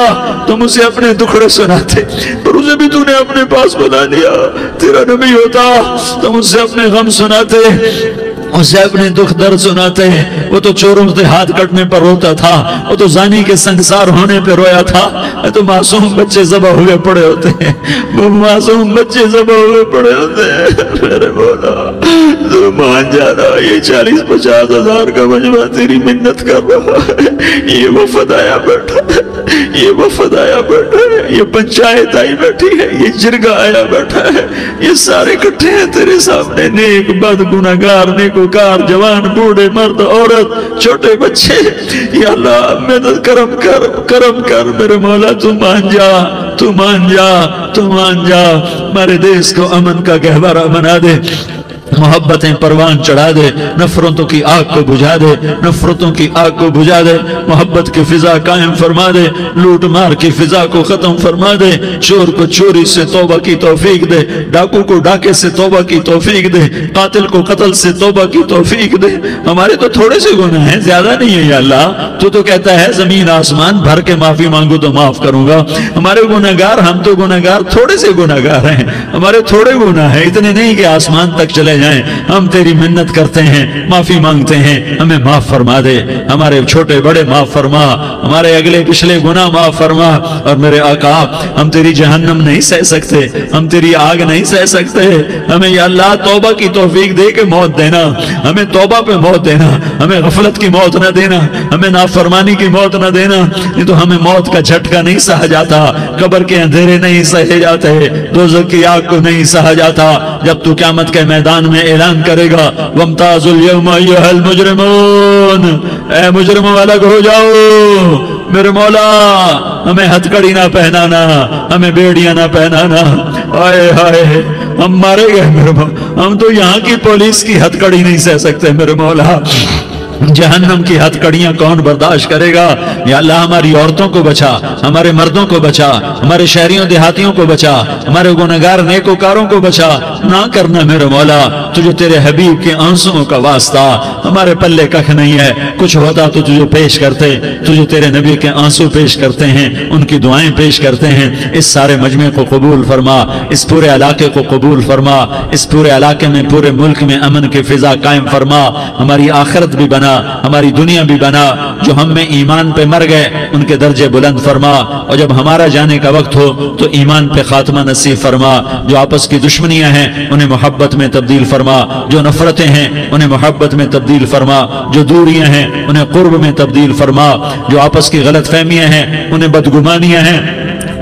تم اسے اپنے دکھڑے سناتے، پر اسے بھی تو نے اپنے پاس بنا لیا، تیرا نبی ہوتا تم اسے اپنے غم سناتے، اسے اپنے دکھ درد سناتے، وہ تو چوروں سے ہاتھ کٹنے پر روتا تھا، وہ تو زانی کے سنگسار ہونے پہ رویا تھا، تو معصوم بچے ذبح ہوئے پڑے ہوتے ہیں، وہ معصوم بچے ذبح ہوئے پڑے ہوتے ہیں، میرے مولا تو مان جانا، یہ 40-50 ہزار کا مجمع تیری منت کر رہا ہے، یہ وفد آیا بیٹھا ہے، یہ وفد آیا بیٹھا ہے، یہ پنچایت آئی بیٹھی ہے، یہ جرگہ آیا بیٹھا ہے، یہ سارے کٹھے ہیں تیرے سامنے، نیک بد گناہگار، نیکوکار، جوان، بوڑھے، مرد، عورت، چھوٹے بچے، یا اللہ مدد کرم کر، کرم کر میرے مولا، تو مان جا، تو مان جا، تو مان جا، ہمارے دیس کو امن کا گہوارہ بنا دے، محبتیں پروان چڑھا دے، نفرتوں کی آگ کو بجھا دے، نفرتوں کی آگ کو بجھا دے، محبت کی فضا قائم فرما دے، لوٹ مار کی فضا کو ختم فرما دے، چور کو چوری سے توبہ کی توفیق دے، ڈاکو کو ڈاکے سے توبہ کی توفیق دے، قاتل کو قتل سے توبہ کی توفیق دے۔ ہمارے تو تھوڑے سے گناہ ہیں، زیادہ نہیں ہے یا اللہ، تو کہتا ہے زمین آسمان بھر کے معافی مانگو تو معاف کروں گا۔ ہمارے گناہگار، ہم تو گناہگار تھوڑے سے گناہگار ہیں، ہمارے تھوڑے گناہ ہیں، اتنے نہیں کہ آسمان تک چلے جائیں، ہم تیری منت کرتے ہیں، معافی مانگتے ہیں، ہمیں معاف فرما دے، ہمارے چھوٹے بڑے معاف فرما، ہمارے اگلے پچھلے گناہ معاف فرما، اور میرے آقا ہم تیری جہنم نہیں سہ سکتے، ہم تیری آگ نہیں سہ سکتے، ہمیں یا اللہ توبہ کی توفیق دے کے موت دینا، ہمیں توبہ پہ موت دینا، ہمیں غفلت کی موت نہ دینا، ہمیں نافرمانی کی موت نہ دینا، نہیں تو ہمیں موت کا جھٹکا نہیں سہا جاتا، قبر کے اندھیرے نہیں سہے جاتے، دوزخ کی آگ کو نہیں سہا جاتا، جب تو قیامت کے میدان میں اعلان کرے گا وَامْتَازُوا الْيَوْمَ أَيُّهَا الْمُجْرِمُونَ، اے مجرموں الگ ہو جاؤ، میرے مولا ہمیں ہتھ کڑی نہ پہنانا، ہمیں بیڑیاں نہ پہنانا، آئے ہائے ہم مارے گئے میرے مولا، ہم تو یہاں کی پولیس کی ہتھ کڑی نہیں سہ سکتے میرے مولا، جہنم کی ہتھ کڑیاں کون برداشت کرے گا؟ یا اللہ ہماری عورتوں کو بچا، ہمارے مردوں کو بچا، ہمارے شہریوں دیہاتیوں کو بچا، ہمارے گنہگار نیکوکاروں کو بچا، نہ کرنا میرے مولا، تجھے تیرے حبیب کے آنسوں کا واسطہ، ہمارے پلے ککھ نہیں ہے، کچھ ہوتا تو تجھے پیش کرتے، تجھے تیرے نبی کے آنسو پیش کرتے ہیں، ان کی دعائیں پیش کرتے ہیں، اس سارے مجمع کو قبول فرما، اس پورے علاقے کو قبول فرما، اس پورے علاقے میں، پورے ملک میں امن کی فضا قائم فرما، ہماری آخرت بھی بنا، ہماری دنیا بھی بنا، جو ہم میں ایمان پہ مر گئے ان کے درجے بلند فرما، اور جب ہمارا جانے کا وقت ہو تو ایمان پہ خاتمہ نصیب فرما، جو آپس کی دشمنیاں ہیں انہیں محبت میں تبدیل فرما، جو نفرتیں ہیں انہیں محبت میں تبدیل فرما، جو دوریاں ہیں انہیں قرب میں تبدیل فرما، جو آپس کی غلط فہمیاں ہیں انہیں بدگمانیاں ہیں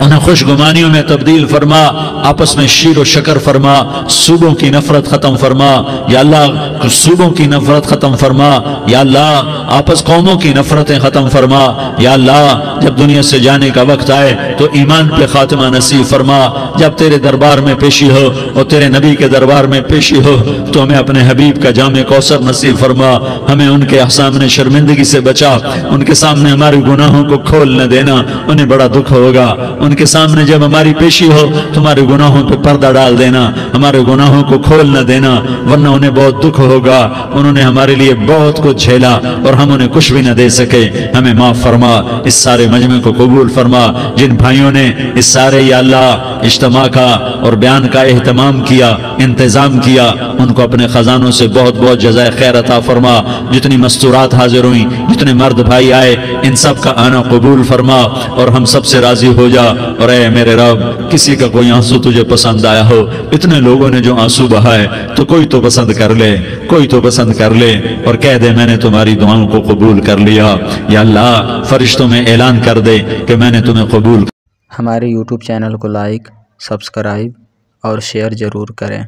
انہیں خوشگمانیوں میں تبدیل فرما، آپس میں شیر و شکر فرما، صوبوں کی نفرت ختم فرما یا اللہ، صوبوں کی نفرت ختم فرما یا اللہ، آپس قوموں کی نفرتیں ختم فرما یا اللہ، جب دنیا سے جانے کا وقت آئے تو ایمان پہ خاتمہ نصیب فرما، جب تیرے دربار میں پیشی ہو اور تیرے نبی کے دربار میں پیشی ہو تو ہمیں اپنے حبیب کا جام کوثر نصیب فرما، ہمیں ان کے سامنے شرمندگی سے بچا، ان کے سامنے ہمارے گناہوں کو کھول نہ دینا، انہیں بڑا دکھ ہوگا، ان کے سامنے جب ہماری پیشی ہو تمہارے گناہوں پہ پردہ ڈال دینا، ہمارے گناہوں کو کھول نہ دینا، ورنہ انہیں بہت دکھ ہوگا، انہوں نے ہمارے لیے بہت کچھ جھیلا اور ہم انہیں کچھ بھی نہ دے سکے، ہمیں معاف فرما، اس سارے مجمع کو قبول فرما، جن بھائیوں نے اس سارے یا اللہ اجتماع کا اور بیان کا اہتمام کیا، انتظام کیا، ان کو اپنے خزانوں سے بہت بہت جزائے خیر عطا فرما، جتنی مستورات حاضر ہوئیں، جتنے مرد بھائی آئے، ان سب کا آنا قبول فرما اور ہم سب سے راضی ہو جا، اور اے میرے رب، کسی کا کوئی آنسو تجھے پسند آیا ہو، اتنے لوگوں نے جو آنسو بہائے تو کوئی تو پسند کر لے، کوئی تو پسند کر لے اور کہہ دے میں نے تمہاری دعاؤں کو قبول کر لیا، یا اللہ فرشتوں میں اعلان کر دے کہ میں نے تمہیں قبول۔ ہمارے YouTube چینل کو لائک، سبسکرائب اور شیئر ضرور کریں۔